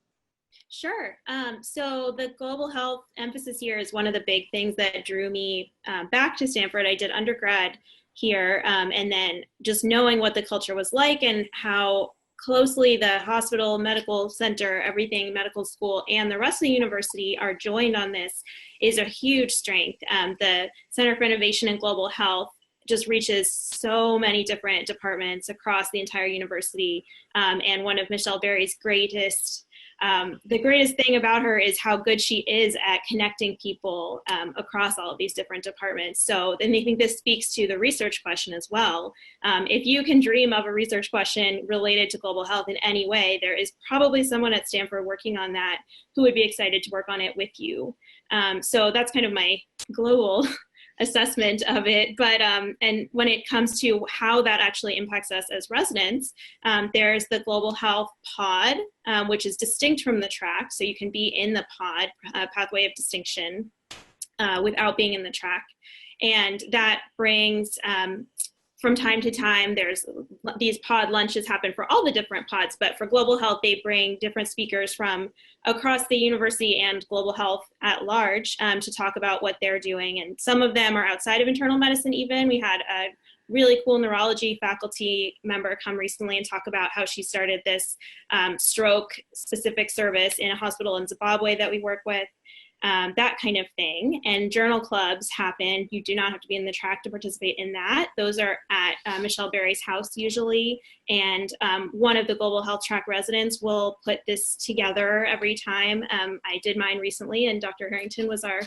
Sure. So the global health emphasis here is one of the big things that drew me back to Stanford. I did undergrad here, and then just knowing what the culture was like and how closely the hospital, medical center, everything, medical school, and the rest of the university are joined on this is a huge strength. The Center for Innovation in Global Health just reaches so many different departments across the entire university. And one of Michelle Barry's the greatest thing about her is how good she is at connecting people across all of these different departments. So then I think this speaks to the research question as well. If you can dream of a research question related to global health in any way, there is probably someone at Stanford working on that who would be excited to work on it with you. So that's kind of my global assessment of it. But and when it comes to how that actually impacts us as residents, there's the global health pod, which is distinct from the track. So you can be in the pod, pathway of distinction, without being in the track. And that brings, from time to time, there's these pod lunches happen for all the different pods, but for global health, they bring different speakers from across the university and global health at large to talk about what they're doing. And some of them are outside of internal medicine even. We had a really cool neurology faculty member come recently and talk about how she started this stroke specific service in a hospital in Zimbabwe that we work with. That kind of thing. And journal clubs happen. You do not have to be in the track to participate in that. Those are at Michelle Barry's house usually. And one of the global health track residents will put this together every time. I did mine recently, and Dr. Harrington was our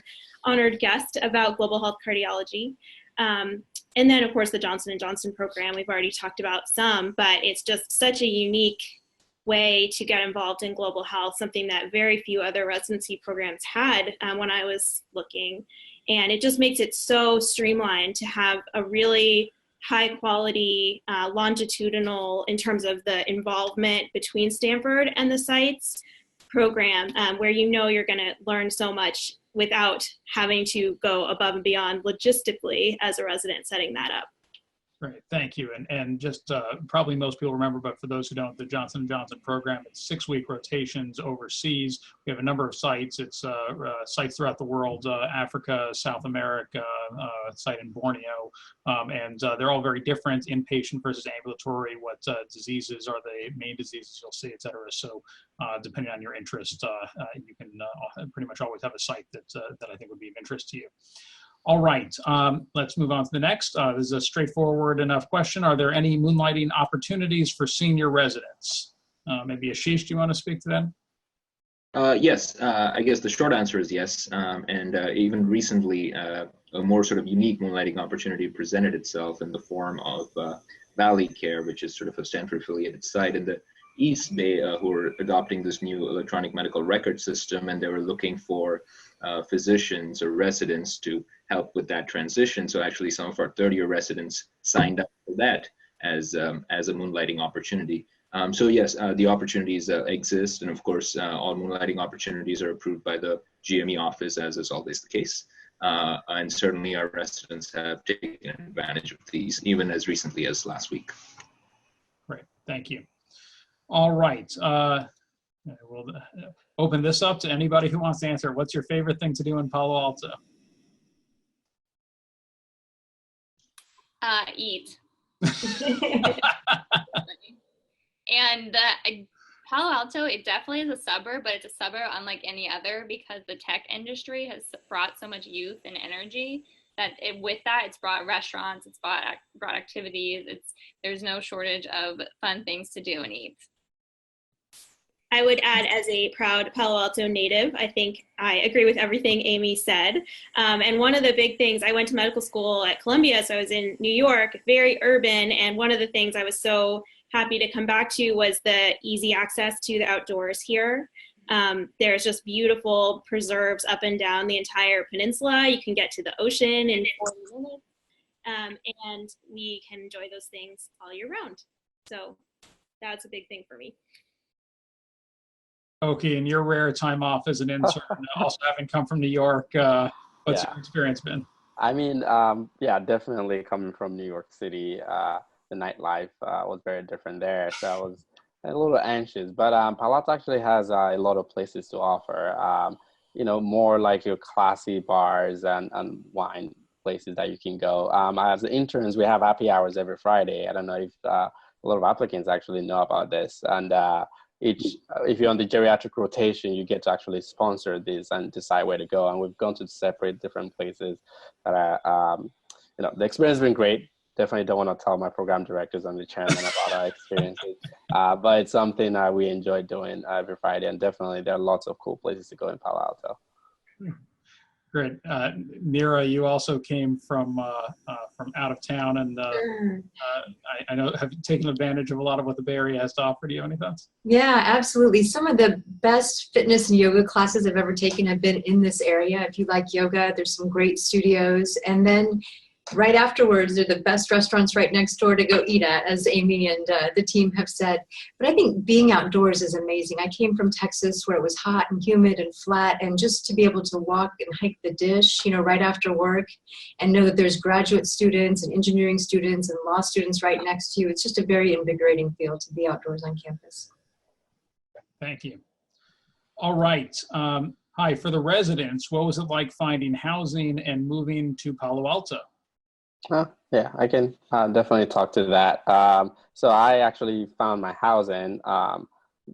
honored guest about global health cardiology. And then, of course, the Johnson & Johnson program, we've already talked about some, but it's just such a unique way to get involved in global health, something that very few other residency programs had when I was looking. And it just makes it so streamlined to have a really high quality, longitudinal, in terms of the involvement between Stanford and the sites, program where you know you're going to learn so much without having to go above and beyond logistically as a resident setting that up.
Great, thank you. And just probably most people remember, but for those who don't, the Johnson & Johnson program, it's 6-week rotations overseas. We have a number of sites. It's sites throughout the world, Africa, South America, site in Borneo, and they're all very different, inpatient versus ambulatory, what diseases are the main diseases you'll see, et cetera. So depending on your interest, you can pretty much always have a site that I think would be of interest to you. All right, let's move on to the next. This is a straightforward enough question. Are there any moonlighting opportunities for senior residents? Maybe Ashish, do you want to speak to that?
Yes, I guess the short answer is yes. And even recently, a more sort of unique moonlighting opportunity presented itself in the form of Valley Care, which is sort of a Stanford affiliated site in the East Bay who are adopting this new electronic medical record system, and they were looking for physicians or residents to help with that transition. So actually some of our third-year residents signed up for that as a moonlighting opportunity. So yes, the opportunities exist, and of course all moonlighting opportunities are approved by the GME office, as is always the case. And certainly our residents have taken advantage of these, even as recently as last week.
Great, thank you. All right, we'll open this up to anybody who wants to answer. What's your favorite thing to do in Palo Alto?
Eat. And Palo Alto, it definitely is a suburb, but it's a suburb unlike any other because the tech industry has brought so much youth and energy that with that, it's brought restaurants, it's brought activities. There's no shortage of fun things to do and eat.
I would add, as a proud Palo Alto native, I think I agree with everything Amy said. And one of the big things, I went to medical school at Columbia, so I was in New York, very urban. And one of the things I was so happy to come back to was the easy access to the outdoors here. There's just beautiful preserves up and down the entire peninsula. You can get to the ocean in 40 minutes. And we can enjoy those things all year round. So that's a big thing for me.
Okay, and your rare time off as an intern, also having come from New York, what's your experience been?
I mean, yeah, definitely coming from New York City, the nightlife was very different there. So I was a little anxious, but Palo Alto actually has a lot of places to offer, you know, more like your classy bars and wine places that you can go. As interns, we have happy hours every Friday. I don't know if a lot of applicants actually know about this. And if you're on the geriatric rotation, you get to actually sponsor this and decide where to go. And we've gone to separate different places that are, you know, the experience has been great. Definitely don't want to tell my program directors and the chairman about our experiences, but it's something that we enjoy doing every Friday. And definitely there are lots of cool places to go in Palo Alto.
Great. Mira, you also came from out of town, and I know have taken advantage of a lot of what the Bay Area has to offer. Do you have any thoughts?
Yeah, absolutely. Some of the best fitness and yoga classes I've ever taken have been in this area. If you like yoga, there's some great studios. And then right afterwards, they're the best restaurants right next door to go eat at, as Amy and the team have said. But I think being outdoors is amazing. I came from Texas where it was hot and humid and flat, and just to be able to walk and hike the Dish, you know, right after work, and know that there's graduate students and engineering students and law students right next to you, it's just a very invigorating feel to be outdoors on campus.
Thank you. All right. Hi, for the residents, what was it like finding housing and moving to Palo Alto?
Yeah, I can definitely talk to that. So I actually found my housing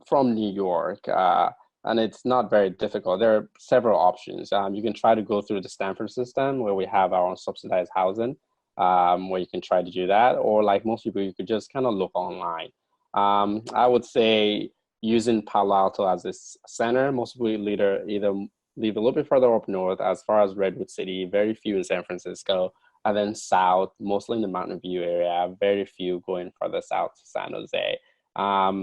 from New York, and it's not very difficult. There are several options. You can try to go through the Stanford system, where we have our own subsidized housing, where you can try to do that. Or like most people, you could just kind of look online. I would say using Palo Alto as a center, most people either leave a little bit further up north as far as Redwood City, very few in San Francisco, and then south, mostly in the Mountain View area, very few going further south to San Jose.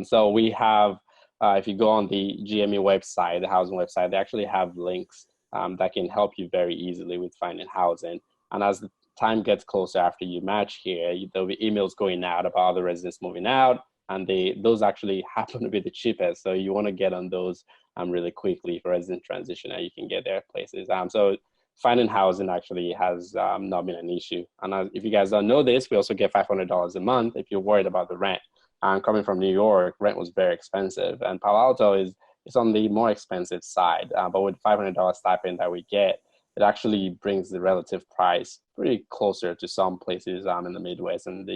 So we have, if you go on the GME website, the housing website, they actually have links that can help you very easily with finding housing. And as the time gets closer after you match here, there'll be emails going out about other residents moving out, and those actually happen to be the cheapest. So you want to get on those really quickly for resident transition, and you can get their places. So finding housing actually has not been an issue. And if you guys don't know this, we also get $500 a month if you're worried about the rent. Coming from New York, rent was very expensive, and Palo Alto is on the more expensive side. But with $500 stipend that we get, it actually brings the relative price pretty closer to some places in the Midwest and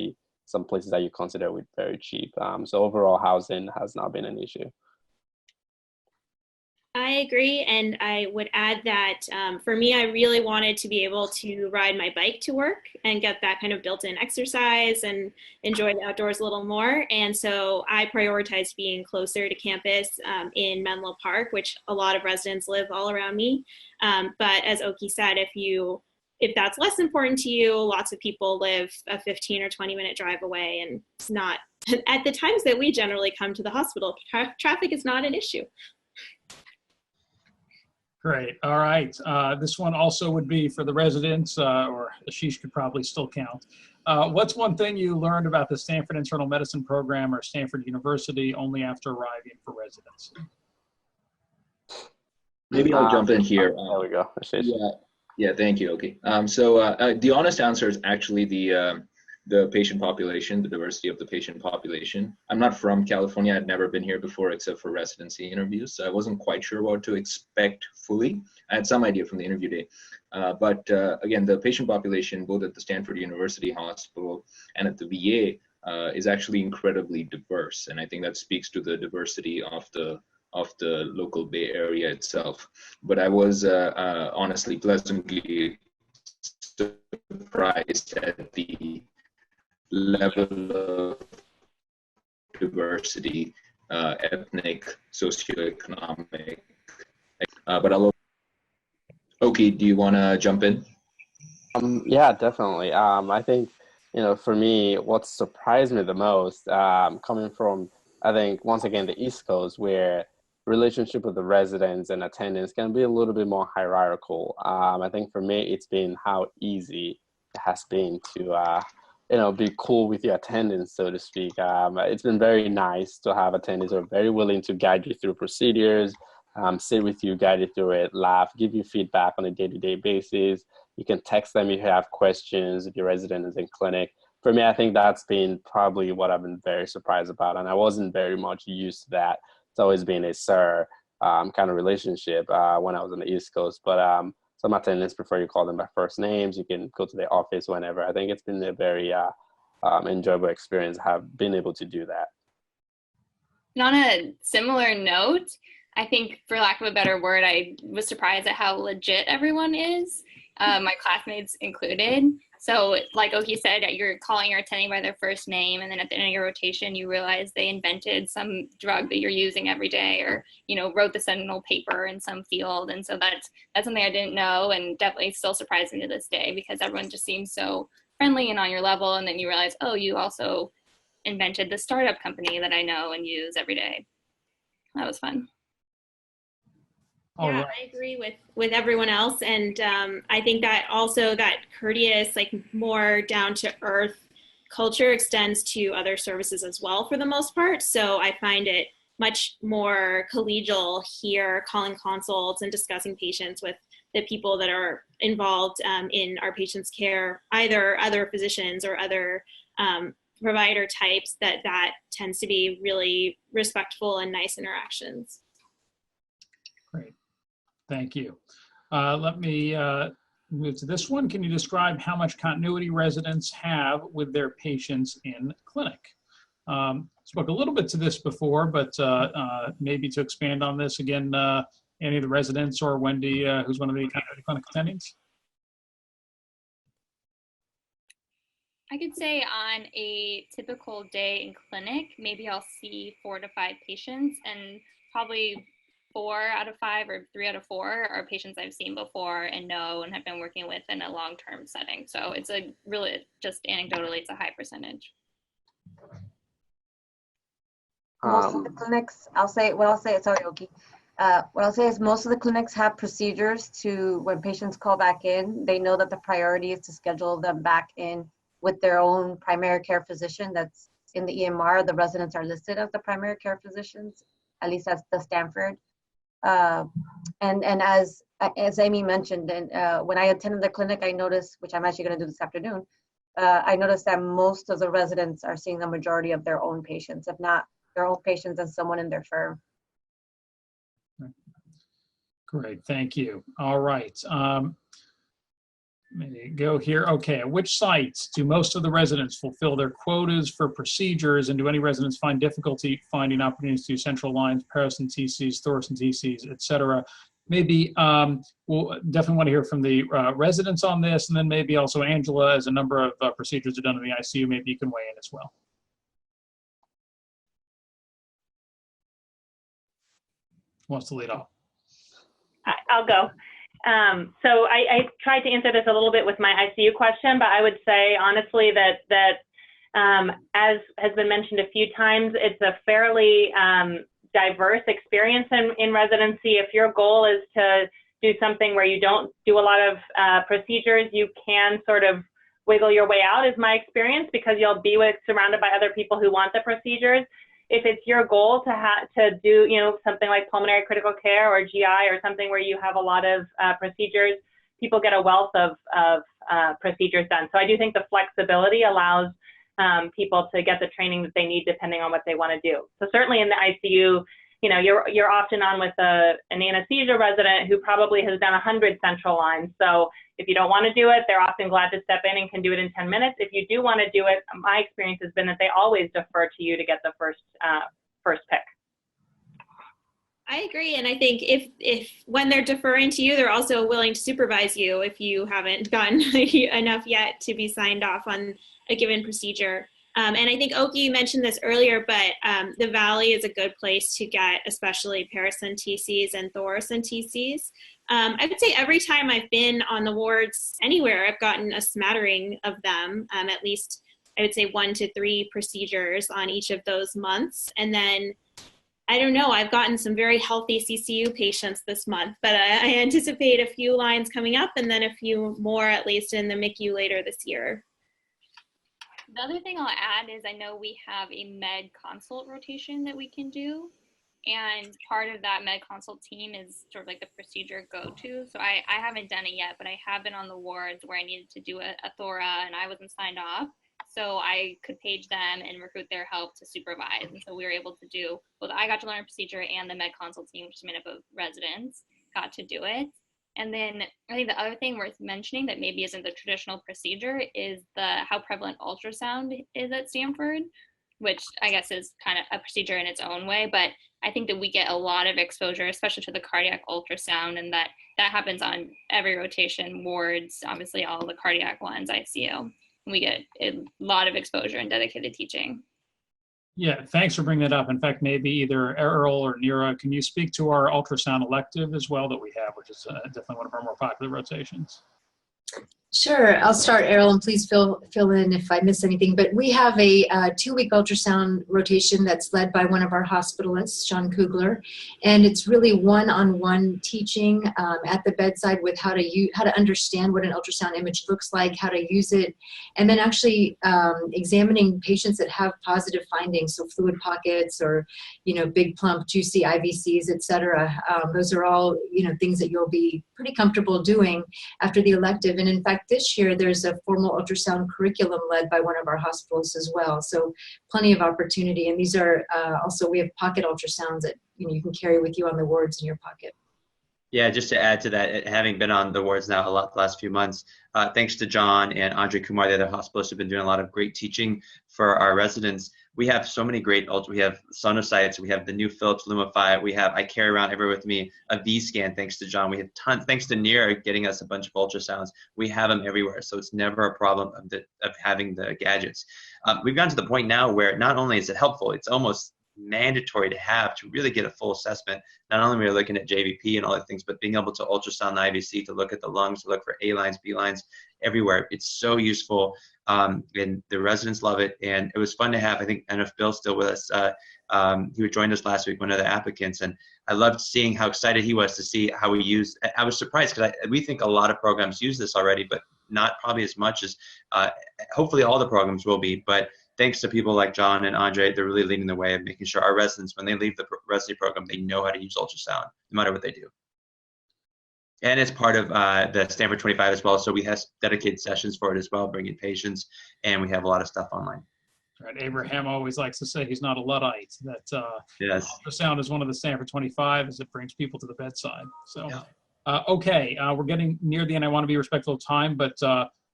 some places that you consider with very cheap. So overall, housing has not been an issue.
I agree, and I would add that for me, I really wanted to be able to ride my bike to work and get that kind of built-in exercise and enjoy the outdoors a little more. And so I prioritized being closer to campus in Menlo Park, which a lot of residents live all around me. But as Oki said, if that's less important to you, lots of people live a 15 or 20-minute drive away, and it's not, at the times that we generally come to the hospital, traffic is not an issue.
Great. All right. This one also would be for the residents, or Ashish could probably still count. What's one thing you learned about the Stanford Internal Medicine program or Stanford University only after arriving for residency?
Maybe I'll jump in here.
There we go.
Yeah, thank you, Oki. So the honest answer is actually the patient population, the diversity of the patient population. I'm not from California. I'd never been here before except for residency interviews. So I wasn't quite sure what to expect fully. I had some idea from the interview day. But again, the patient population, both at the Stanford University Hospital and at the VA, is actually incredibly diverse. And I think that speaks to the diversity of the local Bay Area itself. But I was honestly pleasantly surprised at the level of diversity ethnic, socioeconomic. But Oki, do you want to jump in?
Yeah, definitely. I think, for me, what surprised me the most, coming from, I think, once again, the East Coast, where relationship with the residents and attendants can be a little bit more hierarchical. I think for me, it's been how easy it has been to, be cool with your attendants, so to speak. It's been very nice to have attendants who are very willing to guide you through procedures, sit with you, guide you through it, laugh, give you feedback on a day-to-day basis. You can text them if you have questions, if your resident is in clinic. For me, I think that's been probably what I've been very surprised about. And I wasn't very much used to that. It's always been a sir kind of relationship when I was on the East Coast. But some attendants prefer you call them by first names. You can go to their office whenever. I think it's been a very enjoyable experience. Have been able to do that.
And on a similar note, I think, for lack of a better word, I was surprised at how legit everyone is, my classmates included. So like Oki said, you're calling your attending by their first name, and then at the end of your rotation, you realize they invented some drug that you're using every day, or, wrote the seminal paper in some field. And so that's something I didn't know, and definitely still surprised me to this day, because everyone just seems so friendly and on your level. And then you realize, oh, you also invented the startup company that I know and use every day. That was fun.
Yeah, I agree with everyone else. And I think that also that courteous, like more down to earth culture extends to other services as well for the most part. So I find it much more collegial here, calling consults and discussing patients with the people that are involved in our patients' care, either other physicians or other provider types. That tends to be really respectful and nice interactions.
Great. Thank you. Let me move to this one. Can you describe how much continuity residents have with their patients in clinic? Spoke a little bit to this before, but maybe to expand on this again, any of the residents or Wendy, who's one of the clinic attendings?
I could say on a typical day in clinic, maybe I'll see 4 to 5 patients, and probably 4 out of 5 or 3 out of 4 are patients I've seen before and know and have been working with in a long-term setting. So it's a really, just anecdotally, it's a high percentage.
Most of the clinics, sorry, Oki. What I'll say is most of the clinics have procedures to, when patients call back in, they know that the priority is to schedule them back in with their own primary care physician that's in the EMR. The residents are listed as the primary care physicians, at least that's the Stanford. And as Amy mentioned, and when I attended the clinic, I noticed, which I'm actually going to do this afternoon, I noticed that most of the residents are seeing the majority of their own patients, if not their own patients and someone in their firm.
Great, thank you. All right. Let me go here. Okay, at which sites do most of the residents fulfill their quotas for procedures, and do any residents find difficulty finding opportunities to do central lines, paracenteses, thoracenteses, et cetera? Maybe we'll definitely want to hear from the residents on this, and then maybe also Angela, as a number of procedures are done in the ICU, maybe you can weigh in as well. Who wants to lead off?
I'll go. So I tried to answer this a little bit with my ICU question, but I would say honestly that as has been mentioned a few times, it's a fairly diverse experience in residency. If your goal is to do something where you don't do a lot of procedures, you can sort of wiggle your way out, is my experience, because you'll be surrounded by other people who want the procedures. If it's your goal to do, something like pulmonary critical care or GI or something where you have a lot of procedures, people get a wealth of procedures done. So I do think the flexibility allows people to get the training that they need depending on what they want to do. So certainly in the ICU, you're often on with an anesthesia resident who probably has done 100 central lines. So if you don't want to do it, they're often glad to step in and can do it in 10 minutes. If you do want to do it, my experience has been that they always defer to you to get the first pick.
I agree, and I think if when they're deferring to you, they're also willing to supervise you if you haven't gotten enough yet to be signed off on a given procedure. And I think Oki mentioned this earlier, but the Valley is a good place to get especially paracenteses and thoracenteses. I would say every time I've been on the wards anywhere, I've gotten a smattering of them, at least I would say 1 to 3 procedures on each of those months. And then, I don't know, I've gotten some very healthy CCU patients this month, but I anticipate a few lines coming up and then a few more at least in the MICU later this year.
The other thing I'll add is I know we have a med consult rotation that we can do. And part of that med consult team is sort of like the procedure go-to. So I haven't done it yet, but I have been on the wards where I needed to do a thora and I wasn't signed off. So I could page them and recruit their help to supervise. And so we were able to do both. I got to learn a procedure and the med consult team, which is made up of residents, got to do it. And then I think the other thing worth mentioning that maybe isn't the traditional procedure is how prevalent ultrasound is at Stanford, which I guess is kind of a procedure in its own way. But I think that we get a lot of exposure, especially to the cardiac ultrasound, and that happens on every rotation, wards, obviously all the cardiac ones, ICU. We get a lot of exposure and dedicated teaching.
Yeah, thanks for bringing that up. In fact, maybe either Errol or Neera, can you speak to our ultrasound elective as well that we have, which is definitely one of our more popular rotations?
Sure, I'll start, Errol, and please fill in if I miss anything. But we have a 2-week ultrasound rotation that's led by one of our hospitalists, Sean Kugler, and it's really one-on-one teaching at the bedside with how to understand what an ultrasound image looks like, how to use it, and then actually examining patients that have positive findings, so fluid pockets or big plump juicy IVCs, etc. Those are all things that you'll be pretty comfortable doing after the elective. And in fact, this year there's a formal ultrasound curriculum led by one of our hospitals as well, so plenty of opportunity. And these are also, we have pocket ultrasounds that you can carry with you on the wards in your pocket.
Yeah, just to add to that, having been on the wards now a lot the last few months, thanks to John and Andre Kumar, the other hospitalists, have been doing a lot of great teaching for our residents. We have so many great we have sonocytes, we have the new Philips Lumify, I carry around everywhere with me a V-scan thanks to John. We have tons, thanks to Neera getting us a bunch of ultrasounds. We have them everywhere, so it's never a problem of having the gadgets. We've gotten to the point now where not only is it helpful, it's almost mandatory to have to really get a full assessment. Not only are we looking at JVP and all the things, but being able to ultrasound the IVC, to look at the lungs, to look for A lines, B lines, everywhere. It's so useful, and the residents love it. And it was fun to have, I don't know if Bill's still with us, he joined us last week, one of the applicants, and I loved seeing how excited he was to see how we use. I was surprised because we think a lot of programs use this already, but not probably as much as hopefully all the programs will be. But thanks to people like John and Andre, they're really leading the way of making sure our residents, when they leave the residency program, they know how to use ultrasound, no matter what they do. And it's part of the Stanford 25 as well, so we have dedicated sessions for it as well, bringing patients, and we have a lot of stuff online.
Right. Abraham always likes to say he's not a Luddite, that
yes.
Ultrasound is one of the Stanford 25 as it brings people to the bedside. So, yeah. Okay, we're getting near the end. I want to be respectful of time, but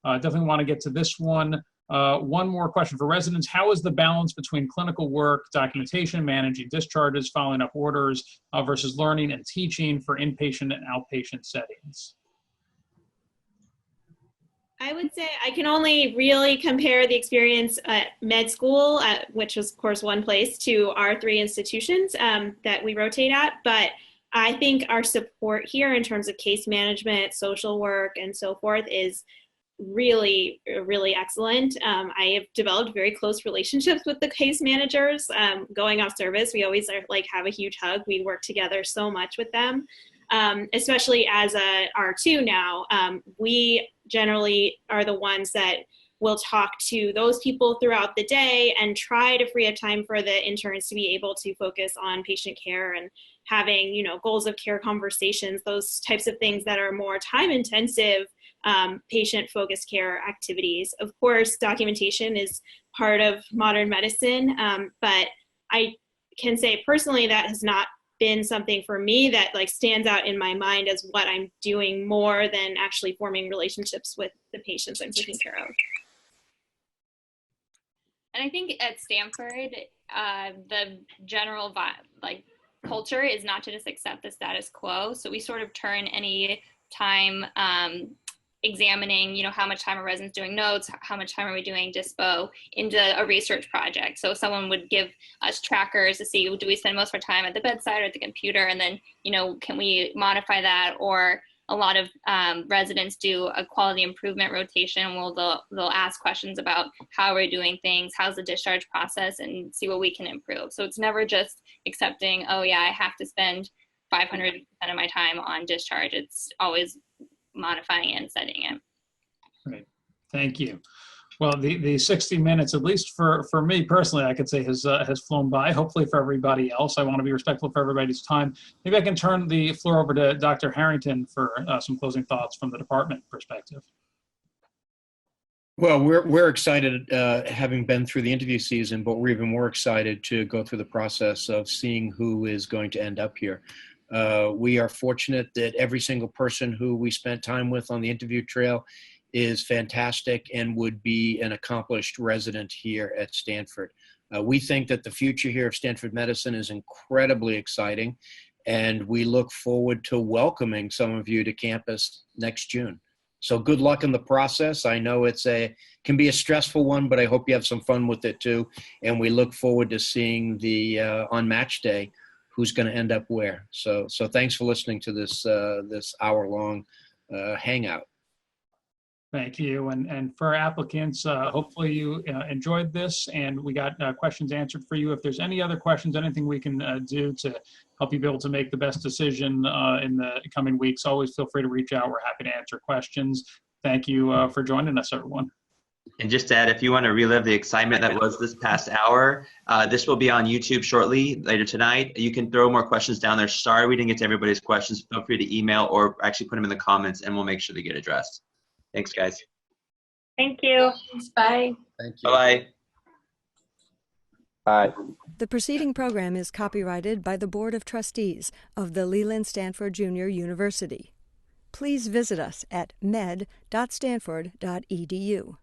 definitely want to get to this one. One more question for residents. How is the balance between clinical work, documentation, managing discharges, following up orders, versus learning and teaching for inpatient and outpatient settings?
I would say I can only really compare the experience at med school, which was, of course, one place, to our 3 institutions that we rotate at. But I think our support here in terms of case management, social work, and so forth is really, really excellent. I have developed very close relationships with the case managers. Going off service, we always have a huge hug. We work together so much with them, especially as a R2 now. We generally are the ones that will talk to those people throughout the day and try to free up time for the interns to be able to focus on patient care and having, goals of care conversations, those types of things that are more time intensive, patient-focused care activities. Of course, documentation is part of modern medicine, but I can say personally that has not been something for me that stands out in my mind as what I'm doing more than actually forming relationships with the patients I'm taking care of.
And I think at Stanford, the general culture is not to just accept the status quo. So we sort of turn any time examining, how much time are residents doing notes, how much time are we doing dispo into a research project. So someone would give us trackers to see, do we spend most of our time at the bedside or at the computer? And then, can we modify that? Or a lot of residents do a quality improvement rotation. They'll ask questions about how we're doing things, how's the discharge process, and see what we can improve. So it's never just accepting, oh yeah, I have to spend 500% of my time on discharge. It's always modifying it and setting it.
Great, thank you. Well, the 60 minutes, at least for me personally, I could say has flown by. Hopefully for everybody else. I want to be respectful for everybody's time. Maybe I can turn the floor over to Dr. Harrington for some closing thoughts from the department perspective.
Well, we're excited having been through the interview season, but we're even more excited to go through the process of seeing who is going to end up here. We are fortunate that every single person who we spent time with on the interview trail is fantastic and would be an accomplished resident here at Stanford. We think that the future here of Stanford Medicine is incredibly exciting, and we look forward to welcoming some of you to campus next June. So good luck in the process. I know can be a stressful one, but I hope you have some fun with it too. And we look forward to seeing on match day who's going to end up where. So thanks for listening to this hour-long hangout.
Thank you. And for applicants, hopefully you enjoyed this and we got questions answered for you. If there's any other questions, anything we can do to help you be able to make the best decision in the coming weeks, always feel free to reach out. We're happy to answer questions. Thank you for joining us, everyone.
And just to add, if you want to relive the excitement that was this past hour, this will be on YouTube shortly, later tonight. You can throw more questions down there. Sorry we didn't get to everybody's questions. Feel free to email or actually put them in the comments and we'll make sure they get addressed. Thanks, guys.
Thank you.
Bye.
Thank you.
Bye-bye.
Bye.
The preceding program is copyrighted by the Board of Trustees of the Leland Stanford Junior University. Please visit us at med.stanford.edu.